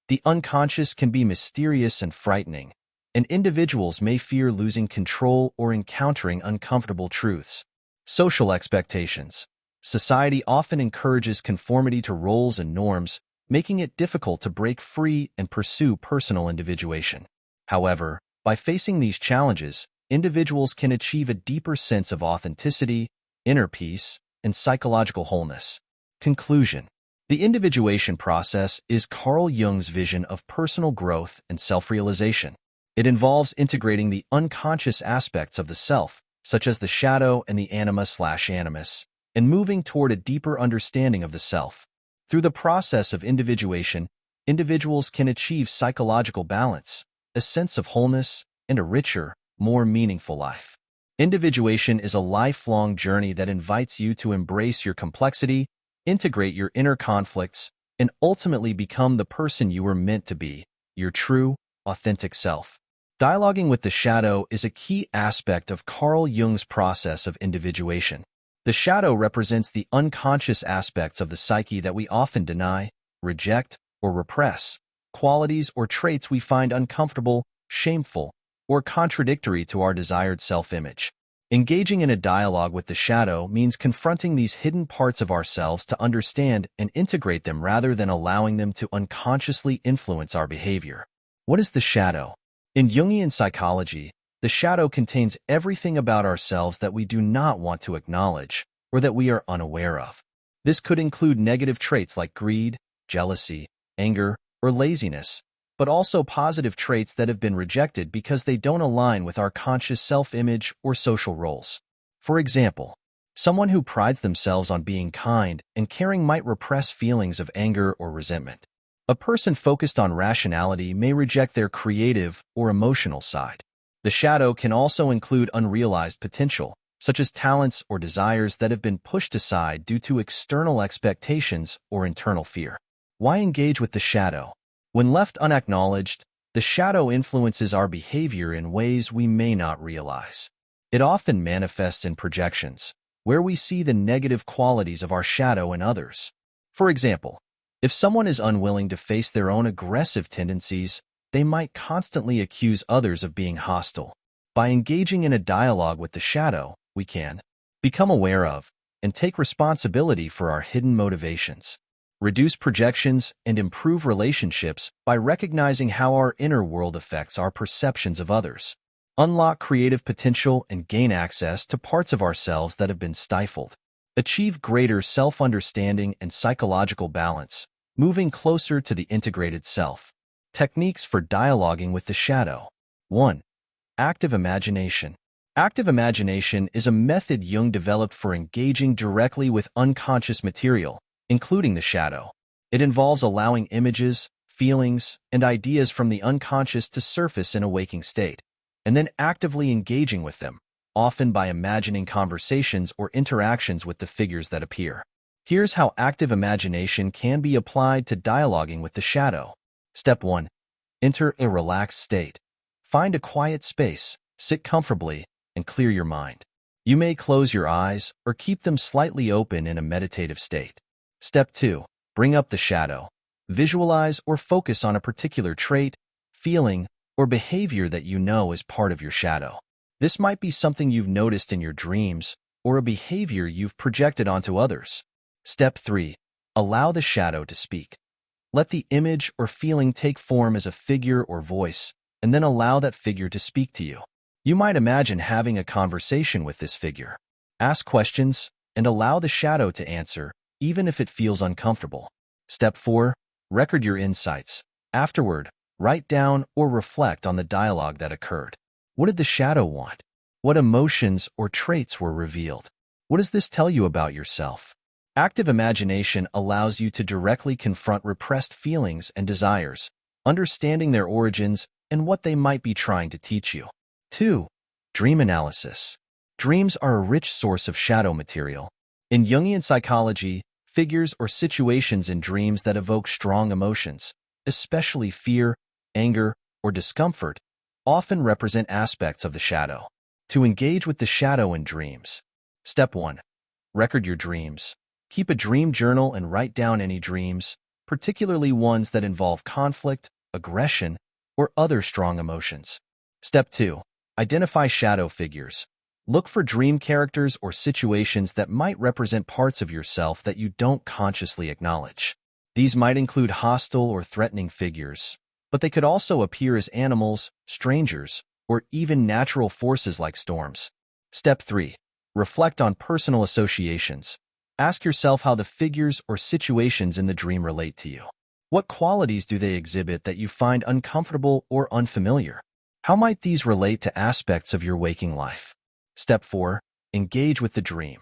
The unconscious can be mysterious and frightening, and individuals may fear losing control or encountering uncomfortable truths. Social expectations. Society often encourages conformity to roles and norms, making it difficult to break free and pursue personal individuation. However, by facing these challenges, individuals can achieve a deeper sense of authenticity, inner peace, and psychological wholeness. Conclusion. The individuation process is Carl Jung's vision of personal growth and self-realization. It involves integrating the unconscious aspects of the self, such as the shadow and the anima/animus, and moving toward a deeper understanding of the self. Through the process of individuation, individuals can achieve psychological balance, a sense of wholeness, and a richer, more meaningful life. Individuation is a lifelong journey that invites you to embrace your complexity, integrate your inner conflicts, and ultimately become the person you were meant to be, your true, authentic self. Dialoguing with the shadow is a key aspect of Carl Jung's process of individuation. The shadow represents the unconscious aspects of the psyche that we often deny, reject, or repress, qualities or traits we find uncomfortable, shameful, or contradictory to our desired self-image. Engaging in a dialogue with the shadow means confronting these hidden parts of ourselves to understand and integrate them rather than allowing them to unconsciously influence our behavior. What is the shadow? In Jungian psychology, the shadow contains everything about ourselves that we do not want to acknowledge or that we are unaware of. This could include negative traits like greed, jealousy, anger, or laziness, but also positive traits that have been rejected because they don't align with our conscious self-image or social roles. For example, someone who prides themselves on being kind and caring might repress feelings of anger or resentment. A person focused on rationality may reject their creative or emotional side. The shadow can also include unrealized potential, such as talents or desires that have been pushed aside due to external expectations or internal fear. Why engage with the shadow? When left unacknowledged, The shadow influences our behavior in ways we may not realize. It often manifests in projections, where we see the negative qualities of our shadow in others. For example, if someone is unwilling to face their own aggressive tendencies, they might constantly accuse others of being hostile. By engaging in a dialogue with the shadow, we can become aware of and take responsibility for our hidden motivations, reduce projections, and improve relationships by recognizing how our inner world affects our perceptions of others, unlock creative potential, and gain access to parts of ourselves that have been stifled, achieve greater self-understanding and psychological balance, moving closer to the integrated self. Techniques for dialoguing with the shadow. 1. Active imagination. Active imagination is a method Jung developed for engaging directly with unconscious material, including the shadow. It involves allowing images, feelings, and ideas from the unconscious to surface in a waking state, and then actively engaging with them, often by imagining conversations or interactions with the figures that appear. Here's how active imagination can be applied to dialoguing with the shadow. Step 1. Enter a relaxed state. Find a quiet space, sit comfortably, and clear your mind. You may close your eyes or keep them slightly open in a meditative state. Step 2. Bring up the shadow. Visualize or focus on a particular trait, feeling, or behavior that you know is part of your shadow. This might be something you've noticed in your dreams or a behavior you've projected onto others. Step 3. Allow the shadow to speak. Let the image or feeling take form as a figure or voice, and then allow that figure to speak to you. You might imagine having a conversation with this figure. Ask questions and allow the shadow to answer, even if it feels uncomfortable. Step 4. Record your insights. Afterward, write down or reflect on the dialogue that occurred. What did the shadow want? What emotions or traits were revealed? What does this tell you about yourself? Active imagination allows you to directly confront repressed feelings and desires, understanding their origins and what they might be trying to teach you. 2. Dream analysis. Dreams are a rich source of shadow material. In Jungian psychology, figures or situations in dreams that evoke strong emotions, especially fear, anger, or discomfort, often represent aspects of the shadow. To engage with the shadow in dreams. Step 1. Record your dreams. Keep a dream journal and write down any dreams, particularly ones that involve conflict, aggression, or other strong emotions. Step 2. Identify shadow figures. Look for dream characters or situations that might represent parts of yourself that you don't consciously acknowledge. These might include hostile or threatening figures, but they could also appear as animals, strangers, or even natural forces like storms. Step 3. Reflect on personal associations. Ask yourself how the figures or situations in the dream relate to you. What qualities do they exhibit that you find uncomfortable or unfamiliar? How might these relate to aspects of your waking life? Step 4. Engage with the dream.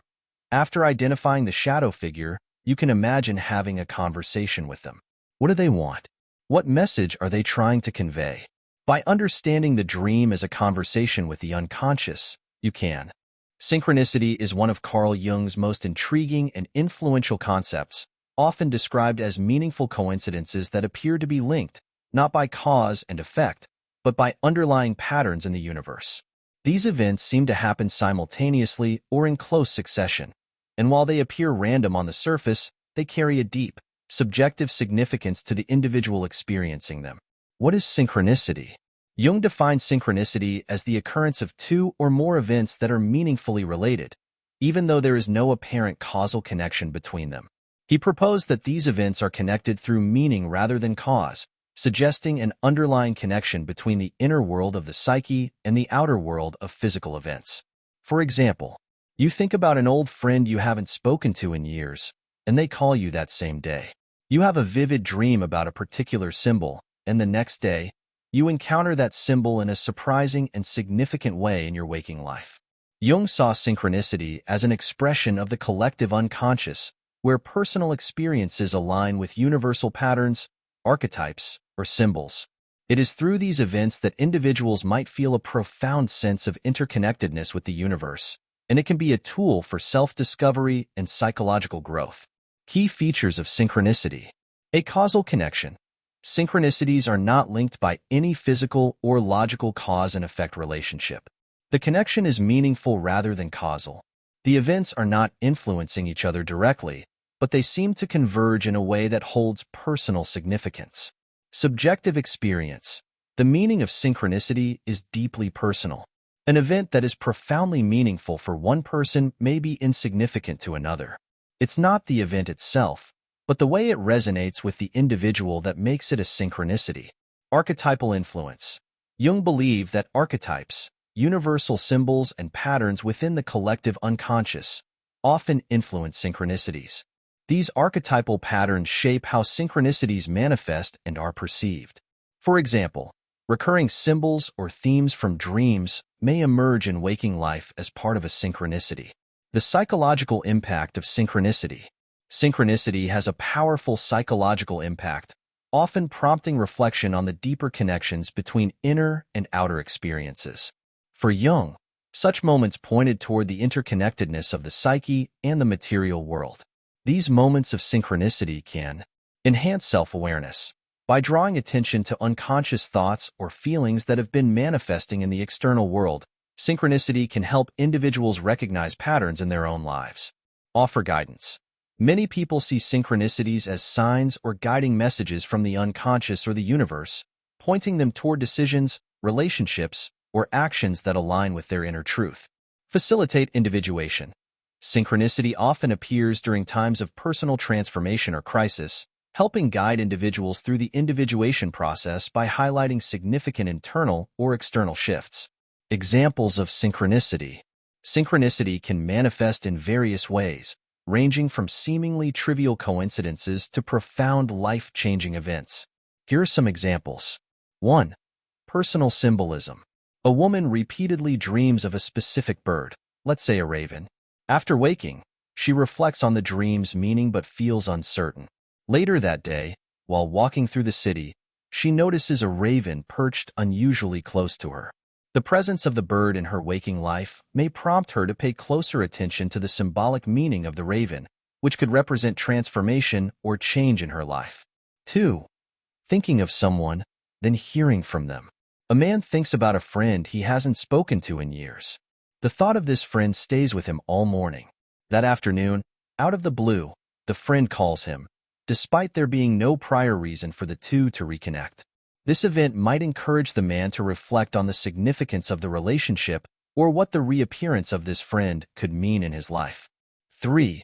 After identifying the shadow figure, you can imagine having a conversation with them. What do they want? What message are they trying to convey? By understanding the dream as a conversation with the unconscious, you can. Synchronicity is one of Carl Jung's most intriguing and influential concepts, often described as meaningful coincidences that appear to be linked, not by cause and effect, but by underlying patterns in the universe. These events seem to happen simultaneously or in close succession, and while they appear random on the surface, they carry a deep, subjective significance to the individual experiencing them. What is synchronicity? Jung defines synchronicity as the occurrence of two or more events that are meaningfully related, even though there is no apparent causal connection between them. He proposed that these events are connected through meaning rather than cause, suggesting an underlying connection between the inner world of the psyche and the outer world of physical events. For example, you think about an old friend you haven't spoken to in years, and they call you that same day. You have a vivid dream about a particular symbol, and the next day, you encounter that symbol in a surprising and significant way in your waking life. Jung saw synchronicity as an expression of the collective unconscious, where personal experiences align with universal patterns, archetypes, or symbols. It is through these events that individuals might feel a profound sense of interconnectedness with the universe, and it can be a tool for self-discovery and psychological growth. Key features of synchronicity. A causal connection. Synchronicities are not linked by any physical or logical cause and effect relationship. The connection is meaningful rather than causal. The events are not influencing each other directly, but they seem to converge in a way that holds personal significance. Subjective experience. The meaning of synchronicity is deeply personal. An event that is profoundly meaningful for one person may be insignificant to another. It's not the event itself, but the way it resonates with the individual that makes it a synchronicity. Archetypal influence. Jung believed that archetypes, universal symbols and patterns within the collective unconscious, often influence synchronicities. These archetypal patterns shape how synchronicities manifest and are perceived. For example, recurring symbols or themes from dreams may emerge in waking life as part of a synchronicity. The psychological impact of synchronicity. Synchronicity has a powerful psychological impact, often prompting reflection on the deeper connections between inner and outer experiences. For Jung, such moments pointed toward the interconnectedness of the psyche and the material world. These moments of synchronicity can enhance self-awareness by drawing attention to unconscious thoughts or feelings that have been manifesting in the external world. Synchronicity can help individuals recognize patterns in their own lives. Offer guidance. Many people see synchronicities as signs or guiding messages from the unconscious or the universe, pointing them toward decisions, relationships, or actions that align with their inner truth. Facilitate individuation. Synchronicity often appears during times of personal transformation or crisis, helping guide individuals through the individuation process by highlighting significant internal or external shifts. Examples of synchronicity. Synchronicity can manifest in various ways, ranging from seemingly trivial coincidences to profound life-changing events. Here are some examples. 1. Personal symbolism. A woman repeatedly dreams of a specific bird, let's say a raven. After waking, she reflects on the dream's meaning but feels uncertain. Later that day, while walking through the city, she notices a raven perched unusually close to her. The presence of the bird in her waking life may prompt her to pay closer attention to the symbolic meaning of the raven, which could represent transformation or change in her life. 2. Thinking of someone, then hearing from them. A man thinks about a friend he hasn't spoken to in years. The thought of this friend stays with him all morning. That afternoon, out of the blue, the friend calls him, despite there being no prior reason for the two to reconnect. This event might encourage the man to reflect on the significance of the relationship or what the reappearance of this friend could mean in his life. 3.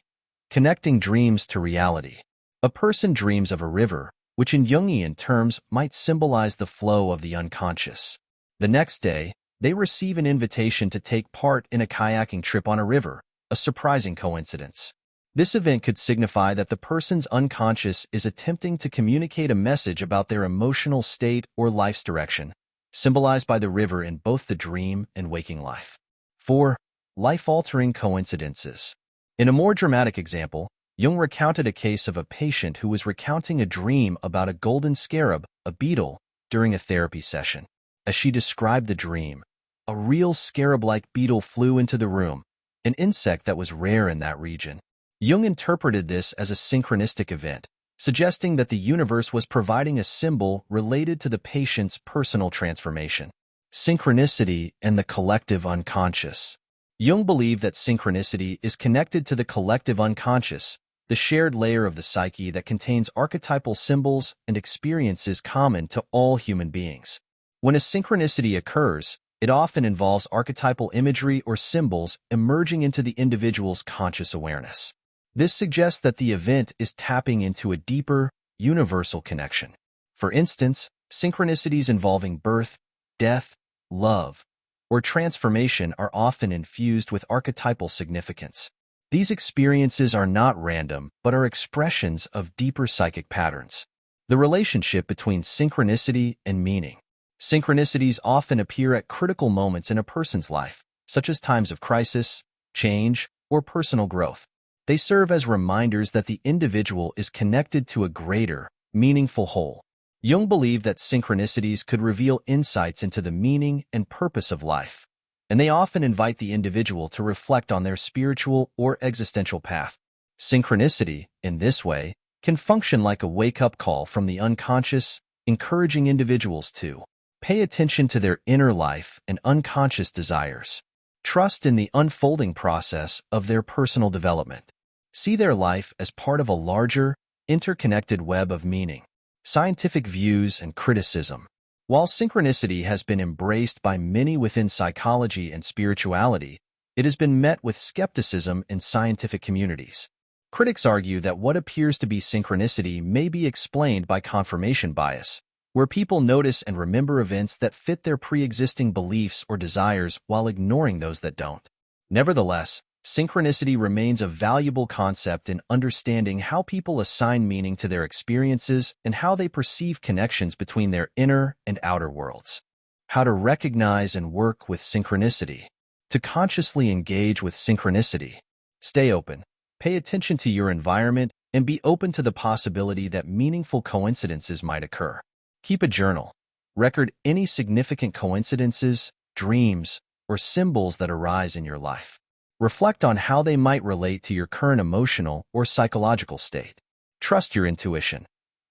Connecting dreams to reality. A person dreams of a river, which in Jungian terms might symbolize the flow of the unconscious. The next day, they receive an invitation to take part in a kayaking trip on a river, a surprising coincidence. This event could signify that the person's unconscious is attempting to communicate a message about their emotional state or life's direction, symbolized by the river in both the dream and waking life. 4. Life-altering coincidences. In a more dramatic example, Jung recounted a case of a patient who was recounting a dream about a golden scarab, a beetle, during a therapy session. As she described the dream, a real scarab-like beetle flew into the room, an insect that was rare in that region. Jung interpreted this as a synchronistic event, suggesting that the universe was providing a symbol related to the patient's personal transformation. Synchronicity and the collective unconscious. Jung believed that synchronicity is connected to the collective unconscious, the shared layer of the psyche that contains archetypal symbols and experiences common to all human beings. When a synchronicity occurs, it often involves archetypal imagery or symbols emerging into the individual's conscious awareness. This suggests that the event is tapping into a deeper, universal connection. For instance, synchronicities involving birth, death, love, or transformation are often infused with archetypal significance. These experiences are not random, but are expressions of deeper psychic patterns. The relationship between synchronicity and meaning. Synchronicities often appear at critical moments in a person's life, such as times of crisis, change, or personal growth. They serve as reminders that the individual is connected to a greater, meaningful whole. Jung believed that synchronicities could reveal insights into the meaning and purpose of life, and they often invite the individual to reflect on their spiritual or existential path. Synchronicity, in this way, can function like a wake-up call from the unconscious, encouraging individuals to pay attention to their inner life and unconscious desires. Trust in the unfolding process of their personal development. See their life as part of a larger, interconnected web of meaning. Scientific views and criticism. While synchronicity has been embraced by many within psychology and spirituality, it has been met with skepticism in scientific communities. Critics argue that what appears to be synchronicity may be explained by confirmation bias, where people notice and remember events that fit their pre-existing beliefs or desires while ignoring those that don't. Nevertheless, synchronicity remains a valuable concept in understanding how people assign meaning to their experiences and how they perceive connections between their inner and outer worlds. How to recognize and work with synchronicity. To consciously engage with synchronicity, stay open, pay attention to your environment, and be open to the possibility that meaningful coincidences might occur. Keep a journal. Record any significant coincidences, dreams, or symbols that arise in your life. Reflect on how they might relate to your current emotional or psychological state. Trust your intuition.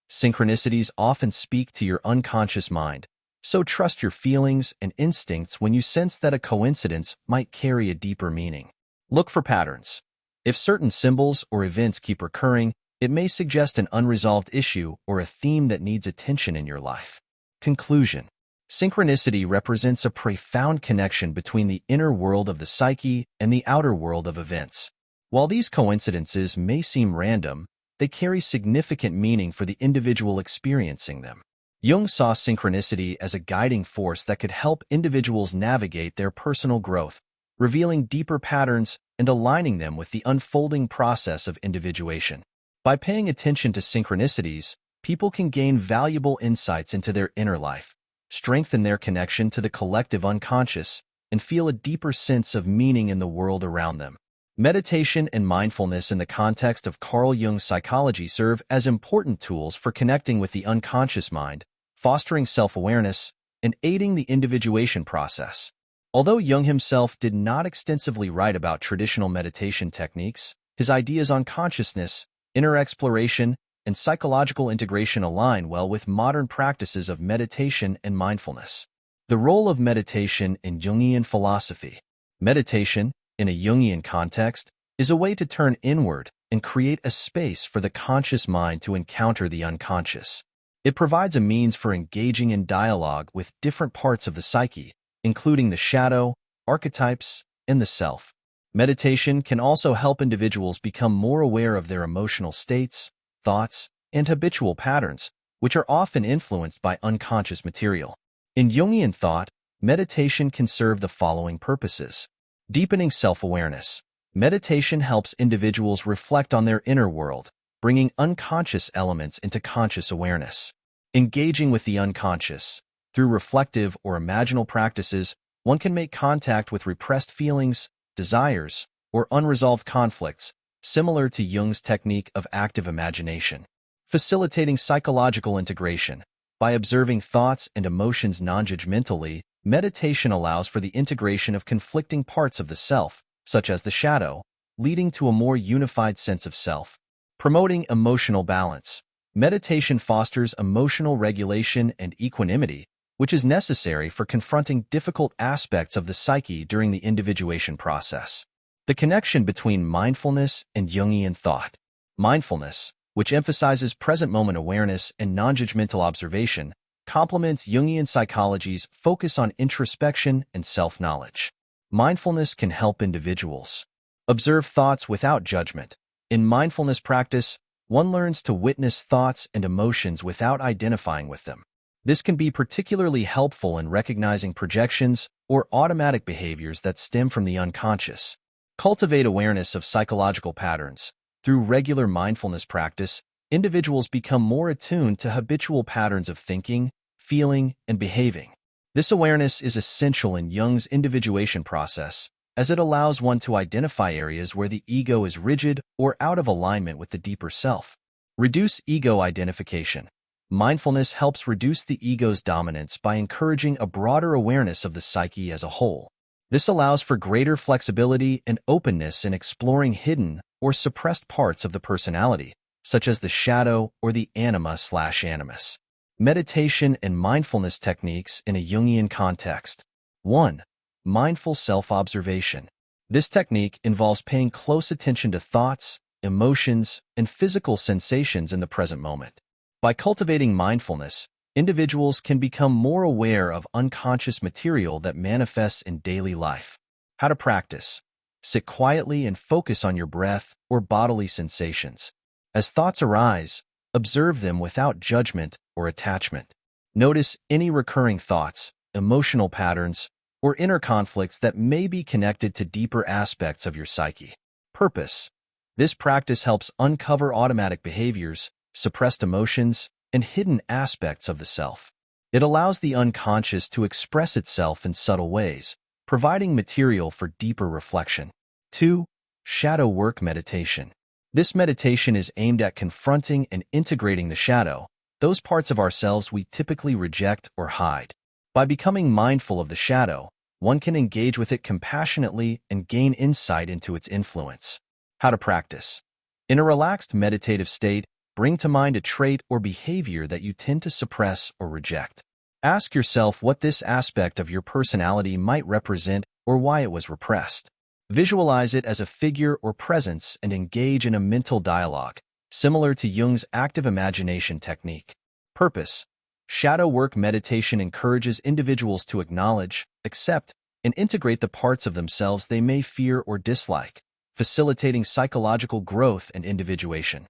Synchronicities often speak to your unconscious mind, so trust your feelings and instincts when you sense that a coincidence might carry a deeper meaning. Look for patterns. If certain symbols or events keep recurring, it may suggest an unresolved issue or a theme that needs attention in your life. Conclusion. Synchronicity represents a profound connection between the inner world of the psyche and the outer world of events. While these coincidences may seem random, they carry significant meaning for the individual experiencing them. Jung saw synchronicity as a guiding force that could help individuals navigate their personal growth, revealing deeper patterns and aligning them with the unfolding process of individuation. By paying attention to synchronicities, people can gain valuable insights into their inner life, strengthen their connection to the collective unconscious, and feel a deeper sense of meaning in the world around them. Meditation and mindfulness in the context of Carl Jung's psychology serve as important tools for connecting with the unconscious mind, fostering self-awareness, and aiding the individuation process. Although Jung himself did not extensively write about traditional meditation techniques, his ideas on consciousness, inner exploration, and psychological integration align well with modern practices of meditation and mindfulness. The role of meditation in Jungian philosophy. Meditation, in a Jungian context, is a way to turn inward and create a space for the conscious mind to encounter the unconscious. It provides a means for engaging in dialogue with different parts of the psyche, including the shadow, archetypes, and the self. Meditation can also help individuals become more aware of their emotional states, thoughts, and habitual patterns, which are often influenced by unconscious material. In Jungian thought, meditation can serve the following purposes. Deepening self-awareness. Meditation helps individuals reflect on their inner world, bringing unconscious elements into conscious awareness. Engaging with the unconscious. Through reflective or imaginal practices, one can make contact with repressed feelings, desires, or unresolved conflicts, similar to Jung's technique of active imagination. Facilitating psychological integration. By observing thoughts and emotions non-judgmentally, meditation allows for the integration of conflicting parts of the self, such as the shadow, leading to a more unified sense of self. Promoting emotional balance. Meditation fosters emotional regulation and equanimity, which is necessary for confronting difficult aspects of the psyche during the individuation process. The connection between mindfulness and Jungian thought. Mindfulness, which emphasizes present moment awareness and non-judgmental observation, complements Jungian psychology's focus on introspection and self-knowledge. Mindfulness can help individuals observe thoughts without judgment. In mindfulness practice, one learns to witness thoughts and emotions without identifying with them. This can be particularly helpful in recognizing projections or automatic behaviors that stem from the unconscious. Cultivate awareness of psychological patterns. Through regular mindfulness practice, individuals become more attuned to habitual patterns of thinking, feeling, and behaving. This awareness is essential in Jung's individuation process, as it allows one to identify areas where the ego is rigid or out of alignment with the deeper self. Reduce ego identification. Mindfulness helps reduce the ego's dominance by encouraging a broader awareness of the psyche as a whole. This allows for greater flexibility and openness in exploring hidden or suppressed parts of the personality, such as the shadow or the anima/animus. Meditation and mindfulness techniques in a Jungian context. 1. Mindful self-observation. This technique involves paying close attention to thoughts, emotions, and physical sensations in the present moment. By cultivating mindfulness, individuals can become more aware of unconscious material that manifests in daily life. How to practice. Sit quietly and focus on your breath or bodily sensations. As thoughts arise, observe them without judgment or attachment. Notice any recurring thoughts, emotional patterns, or inner conflicts that may be connected to deeper aspects of your psyche. Purpose. This practice helps uncover automatic behaviors, suppressed emotions, and hidden aspects of the self. It allows the unconscious to express itself in subtle ways, providing material for deeper reflection. 2. Shadow work meditation. This meditation is aimed at confronting and integrating the shadow, those parts of ourselves we typically reject or hide. By becoming mindful of the shadow, one can engage with it compassionately and gain insight into its influence. How to practice. In a relaxed meditative state, bring to mind a trait or behavior that you tend to suppress or reject. Ask yourself what this aspect of your personality might represent or why it was repressed. Visualize it as a figure or presence and engage in a mental dialogue, similar to Jung's active imagination technique. Purpose. Shadow work meditation encourages individuals to acknowledge, accept, and integrate the parts of themselves they may fear or dislike, facilitating psychological growth and individuation.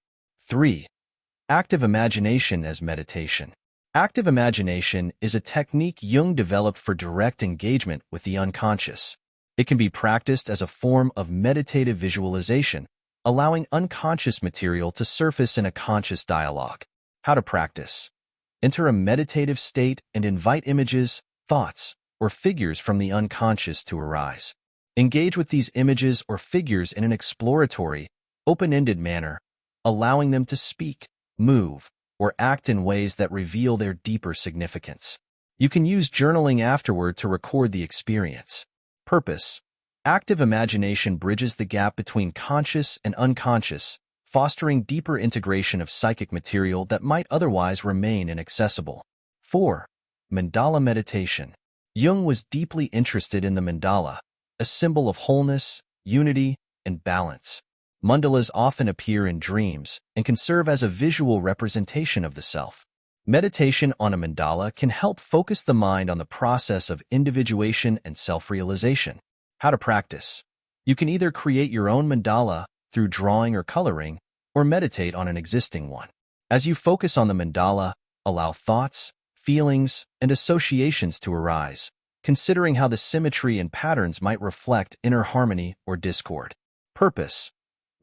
3. Active imagination as meditation. Active imagination is a technique Jung developed for direct engagement with the unconscious. It can be practiced as a form of meditative visualization, allowing unconscious material to surface in a conscious dialogue. How to practice. Enter a meditative state and invite images, thoughts, or figures from the unconscious to arise. Engage with these images or figures in an exploratory, open-ended manner, allowing them to speak, move, or act in ways that reveal their deeper significance. You can use journaling afterward to record the experience. Purpose. Active imagination bridges the gap between conscious and unconscious, fostering deeper integration of psychic material that might otherwise remain inaccessible. 4. Mandala meditation. Jung was deeply interested in the mandala, a symbol of wholeness, unity, and balance. Mandalas often appear in dreams and can serve as a visual representation of the self. Meditation on a mandala can help focus the mind on the process of individuation and self-realization. How to practice. You can either create your own mandala through drawing or coloring, or meditate on an existing one. As you focus on the mandala, allow thoughts, feelings, and associations to arise, considering how the symmetry and patterns might reflect inner harmony or discord. Purpose.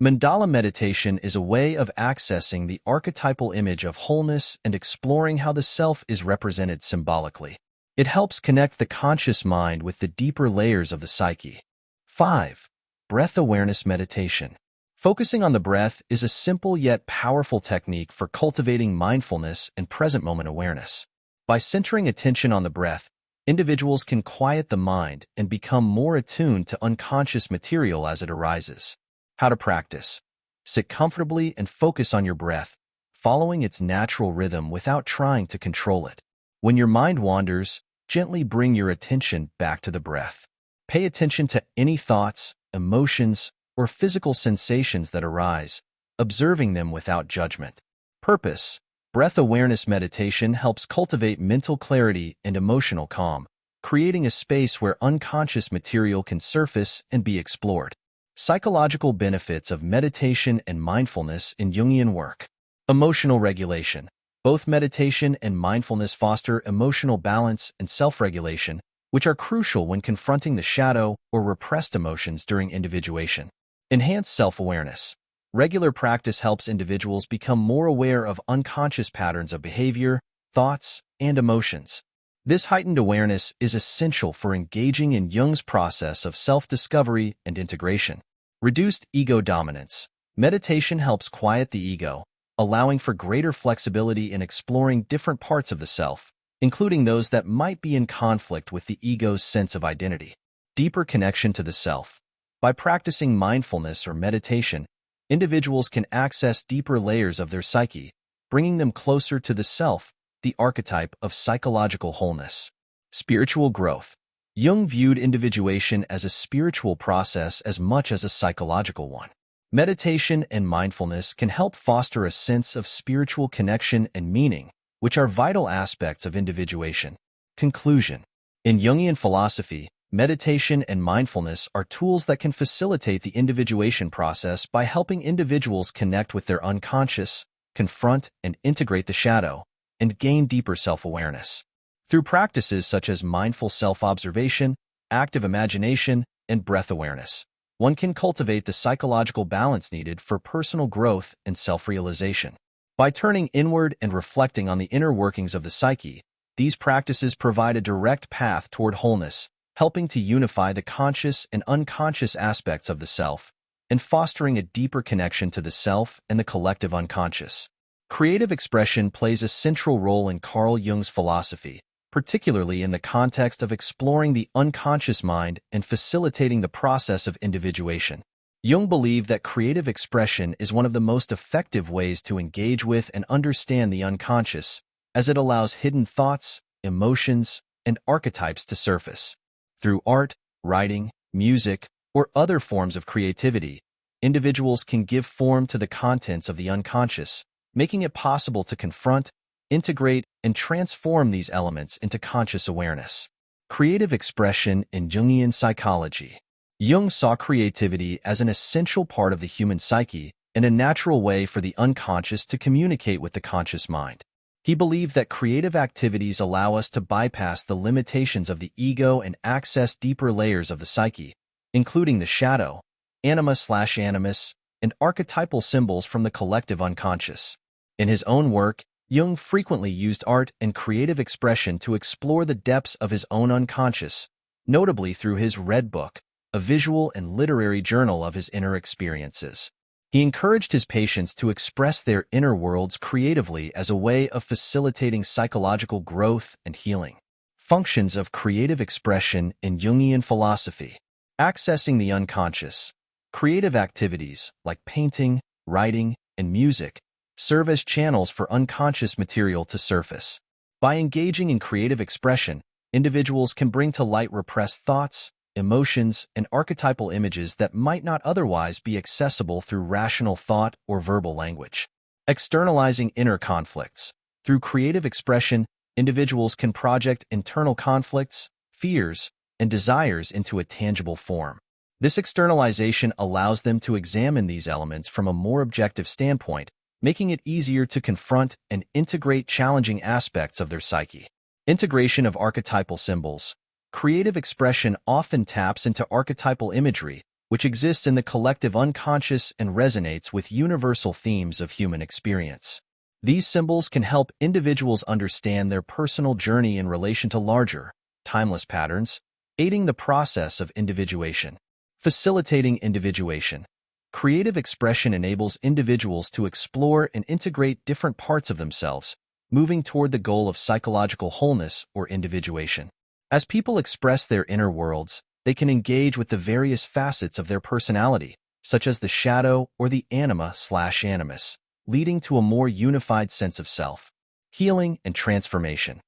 Mandala meditation is a way of accessing the archetypal image of wholeness and exploring how the self is represented symbolically. It helps connect the conscious mind with the deeper layers of the psyche. 5. Breath awareness meditation. Focusing on the breath is a simple yet powerful technique for cultivating mindfulness and present moment awareness. By centering attention on the breath, individuals can quiet the mind and become more attuned to unconscious material as it arises. How to practice. Sit comfortably and focus on your breath, following its natural rhythm without trying to control it. When your mind wanders, gently bring your attention back to the breath. Pay attention to any thoughts, emotions, or physical sensations that arise, observing them without judgment. Purpose. Breath awareness meditation helps cultivate mental clarity and emotional calm, creating a space where unconscious material can surface and be explored. Psychological benefits of meditation and mindfulness in Jungian work. Emotional regulation. Both meditation and mindfulness foster emotional balance and self-regulation, which are crucial when confronting the shadow or repressed emotions during individuation. Enhance self-awareness. Regular practice helps individuals become more aware of unconscious patterns of behavior, thoughts, and emotions. This heightened awareness is essential for engaging in Jung's process of self-discovery and integration. Reduced ego dominance. Meditation helps quiet the ego, allowing for greater flexibility in exploring different parts of the self, including those that might be in conflict with the ego's sense of identity. Deeper connection to the self. By practicing mindfulness or meditation, individuals can access deeper layers of their psyche, bringing them closer to the self the archetype of psychological wholeness. Spiritual growth. Jung viewed individuation as a spiritual process as much as a psychological one. Meditation and mindfulness can help foster a sense of spiritual connection and meaning, which are vital aspects of individuation. Conclusion. In Jungian philosophy, meditation and mindfulness are tools that can facilitate the individuation process by helping individuals connect with their unconscious, confront and integrate the shadow, and gain deeper self-awareness. Through practices such as mindful self-observation, active imagination, and breath awareness, one can cultivate the psychological balance needed for personal growth and self-realization. By turning inward and reflecting on the inner workings of the psyche, these practices provide a direct path toward wholeness, helping to unify the conscious and unconscious aspects of the self, and fostering a deeper connection to the self and the collective unconscious. Creative expression plays a central role in Carl Jung's philosophy, particularly in the context of exploring the unconscious mind and facilitating the process of individuation. Jung believed that creative expression is one of the most effective ways to engage with and understand the unconscious, as it allows hidden thoughts, emotions, and archetypes to surface. Through art, writing, music, or other forms of creativity, individuals can give form to the contents of the unconscious, making it possible to confront, integrate, and transform these elements into conscious awareness. Creative expression in Jungian psychology. Jung saw creativity as an essential part of the human psyche and a natural way for the unconscious to communicate with the conscious mind. He believed that creative activities allow us to bypass the limitations of the ego and access deeper layers of the psyche, including the shadow, anima/animus, and archetypal symbols from the collective unconscious. In his own work, Jung frequently used art and creative expression to explore the depths of his own unconscious, notably through his Red Book, a visual and literary journal of his inner experiences. He encouraged his patients to express their inner worlds creatively as a way of facilitating psychological growth and healing. Functions of creative expression in Jungian philosophy. Accessing the unconscious. Creative activities like painting, writing, and music serve as channels for unconscious material to surface. By engaging in creative expression, individuals can bring to light repressed thoughts, emotions, and archetypal images that might not otherwise be accessible through rational thought or verbal language. Externalizing inner conflicts. Through creative expression, individuals can project internal conflicts, fears, and desires into a tangible form. This externalization allows them to examine these elements from a more objective standpoint, making it easier to confront and integrate challenging aspects of their psyche. Integration of archetypal symbols. Creative expression often taps into archetypal imagery, which exists in the collective unconscious and resonates with universal themes of human experience. These symbols can help individuals understand their personal journey in relation to larger, timeless patterns, aiding the process of individuation. Facilitating individuation. Creative expression enables individuals to explore and integrate different parts of themselves, moving toward the goal of psychological wholeness or individuation. As people express their inner worlds, they can engage with the various facets of their personality, such as the shadow or the anima/animus, leading to a more unified sense of self. Healing and transformation.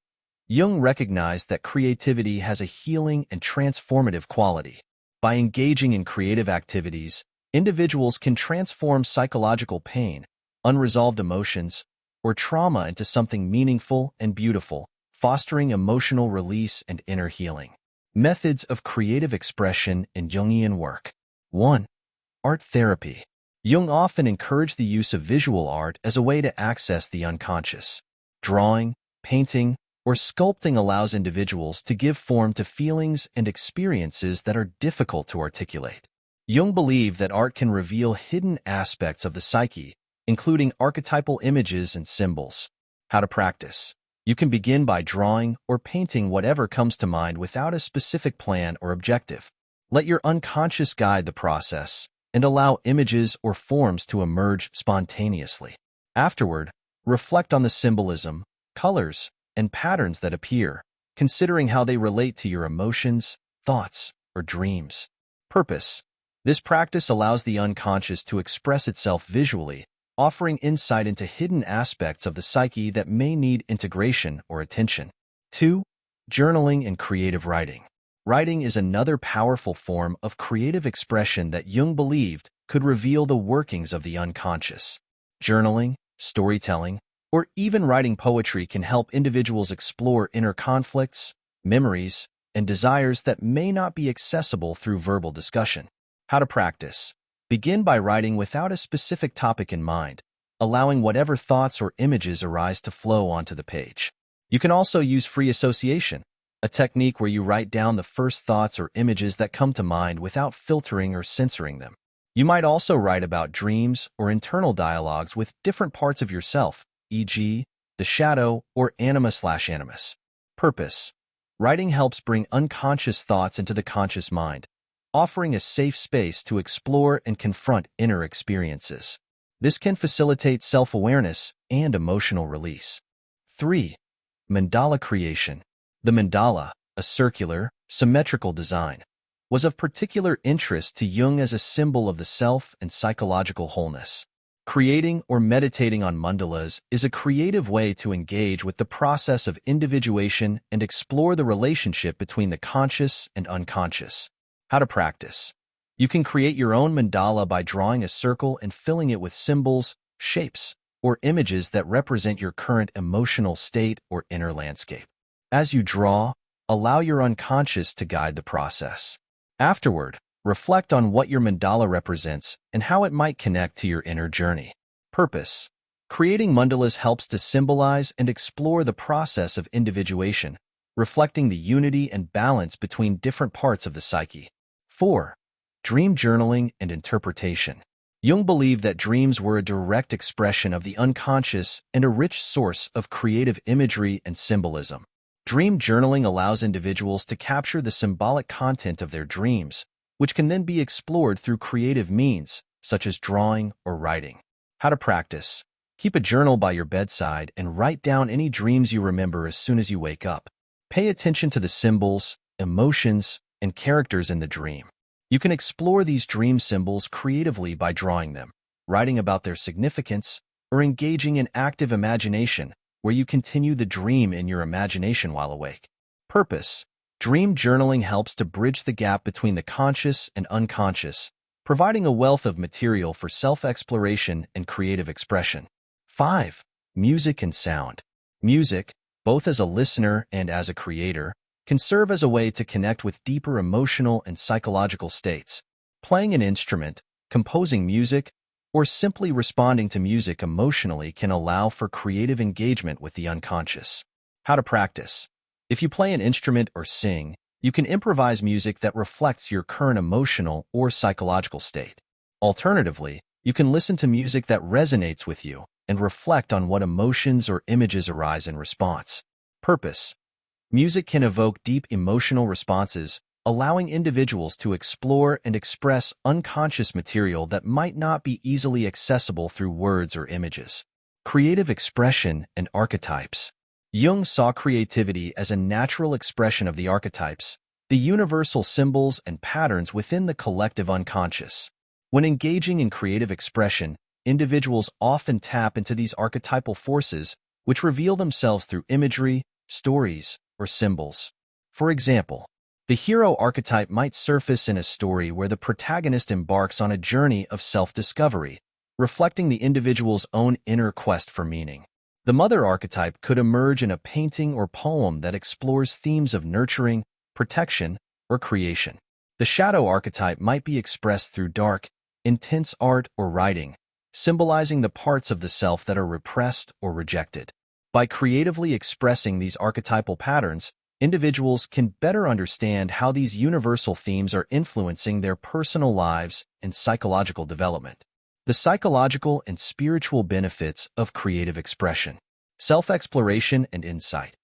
Jung recognized that creativity has a healing and transformative quality. By engaging in creative activities, individuals can transform psychological pain, unresolved emotions, or trauma into something meaningful and beautiful, fostering emotional release and inner healing. Methods of creative expression in Jungian work. 1. Art therapy. Jung often encouraged the use of visual art as a way to access the unconscious. Drawing, painting, or sculpting allows individuals to give form to feelings and experiences that are difficult to articulate. Jung believed that art can reveal hidden aspects of the psyche, including archetypal images and symbols. How to practice. You can begin by drawing or painting whatever comes to mind without a specific plan or objective. Let your unconscious guide the process and allow images or forms to emerge spontaneously. Afterward, reflect on the symbolism, colors, and patterns that appear, considering how they relate to your emotions, thoughts, or dreams. Purpose. This practice allows the unconscious to express itself visually, offering insight into hidden aspects of the psyche that may need integration or attention. 2. Journaling and creative writing. Writing is another powerful form of creative expression that Jung believed could reveal the workings of the unconscious. Journaling, storytelling, or even writing poetry can help individuals explore inner conflicts, memories, and desires that may not be accessible through verbal discussion. How to practice. Begin by writing without a specific topic in mind, allowing whatever thoughts or images arise to flow onto the page. You can also use free association, a technique where you write down the first thoughts or images that come to mind without filtering or censoring them. You might also write about dreams or internal dialogues with different parts of yourself, e.g., the shadow or anima/animus. Purpose. Writing helps bring unconscious thoughts into the conscious mind, offering a safe space to explore and confront inner experiences. This can facilitate self-awareness and emotional release. 3. Mandala creation. The mandala, a circular, symmetrical design, was of particular interest to Jung as a symbol of the self and psychological wholeness. Creating or meditating on mandalas is a creative way to engage with the process of individuation and explore the relationship between the conscious and unconscious. How to practice. You can create your own mandala by drawing a circle and filling it with symbols, shapes, or images that represent your current emotional state or inner landscape. As you draw, allow your unconscious to guide the process. Afterward, reflect on what your mandala represents and how it might connect to your inner journey. Purpose. Creating mandalas helps to symbolize and explore the process of individuation, reflecting the unity and balance between different parts of the psyche. 4. Dream journaling and interpretation. Jung believed that dreams were a direct expression of the unconscious and a rich source of creative imagery and symbolism. Dream journaling allows individuals to capture the symbolic content of their dreams, which can then be explored through creative means, such as drawing or writing. How to practice. Keep a journal by your bedside and write down any dreams you remember as soon as you wake up. Pay attention to the symbols, emotions, and characters in the dream. You can explore these dream symbols creatively by drawing them, writing about their significance, or engaging in active imagination, where you continue the dream in your imagination while awake. Purpose. Dream journaling helps to bridge the gap between the conscious and unconscious, providing a wealth of material for self-exploration and creative expression. 5. Music and sound. Music, both as a listener and as a creator, can serve as a way to connect with deeper emotional and psychological states. Playing an instrument, composing music, or simply responding to music emotionally can allow for creative engagement with the unconscious. How to practice. If you play an instrument or sing, you can improvise music that reflects your current emotional or psychological state. Alternatively, you can listen to music that resonates with you and reflect on what emotions or images arise in response. Purpose. Music can evoke deep emotional responses, allowing individuals to explore and express unconscious material that might not be easily accessible through words or images. Creative expression and archetypes. Jung saw creativity as a natural expression of the archetypes, the universal symbols and patterns within the collective unconscious. When engaging in creative expression, individuals often tap into these archetypal forces, which reveal themselves through imagery, stories, or symbols. For example, the hero archetype might surface in a story where the protagonist embarks on a journey of self-discovery, reflecting the individual's own inner quest for meaning. The mother archetype could emerge in a painting or poem that explores themes of nurturing, protection, or creation. The shadow archetype might be expressed through dark, intense art or writing, symbolizing the parts of the self that are repressed or rejected. By creatively expressing these archetypal patterns, individuals can better understand how these universal themes are influencing their personal lives and psychological development. The psychological and spiritual benefits of creative expression. Self-exploration and insight.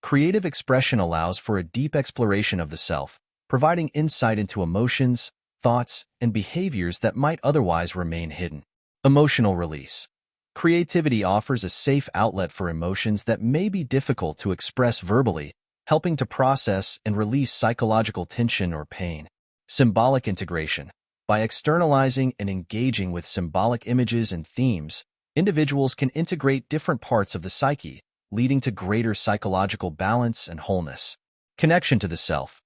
Creative expression allows for a deep exploration of the self, providing insight into emotions, thoughts, and behaviors that might otherwise remain hidden. Emotional release. Creativity offers a safe outlet for emotions that may be difficult to express verbally, helping to process and release psychological tension or pain. Symbolic integration. By externalizing and engaging with symbolic images and themes, individuals can integrate different parts of the psyche, leading to greater psychological balance and wholeness. Connection to the self.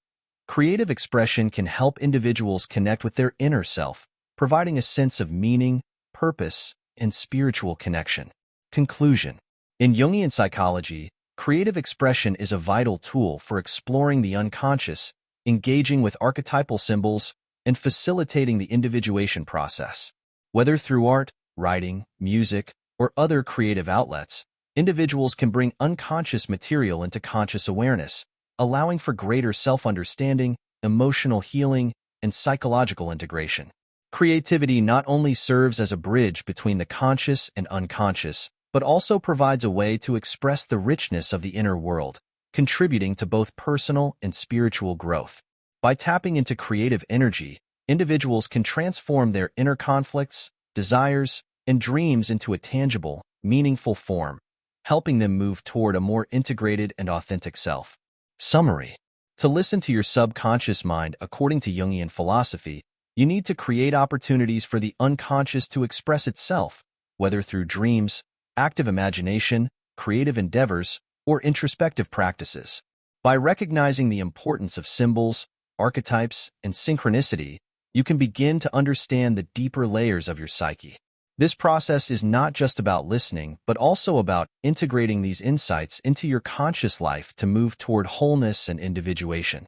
Creative expression can help individuals connect with their inner self, providing a sense of meaning, purpose, and spiritual connection. Conclusion. In Jungian psychology, creative expression is a vital tool for exploring the unconscious, engaging with archetypal symbols, and facilitating the individuation process. Whether through art, writing, music, or other creative outlets, individuals can bring unconscious material into conscious awareness, allowing for greater self-understanding, emotional healing, and psychological integration. Creativity not only serves as a bridge between the conscious and unconscious, but also provides a way to express the richness of the inner world, contributing to both personal and spiritual growth. By tapping into creative energy, individuals can transform their inner conflicts, desires, and dreams into a tangible, meaningful form, helping them move toward a more integrated and authentic self. Summary. To listen to your subconscious mind according to Jungian philosophy, you need to create opportunities for the unconscious to express itself, whether through dreams, active imagination, creative endeavors, or introspective practices. By recognizing the importance of symbols, archetypes, and synchronicity, you can begin to understand the deeper layers of your psyche. This process is not just about listening, but also about integrating these insights into your conscious life to move toward wholeness and individuation.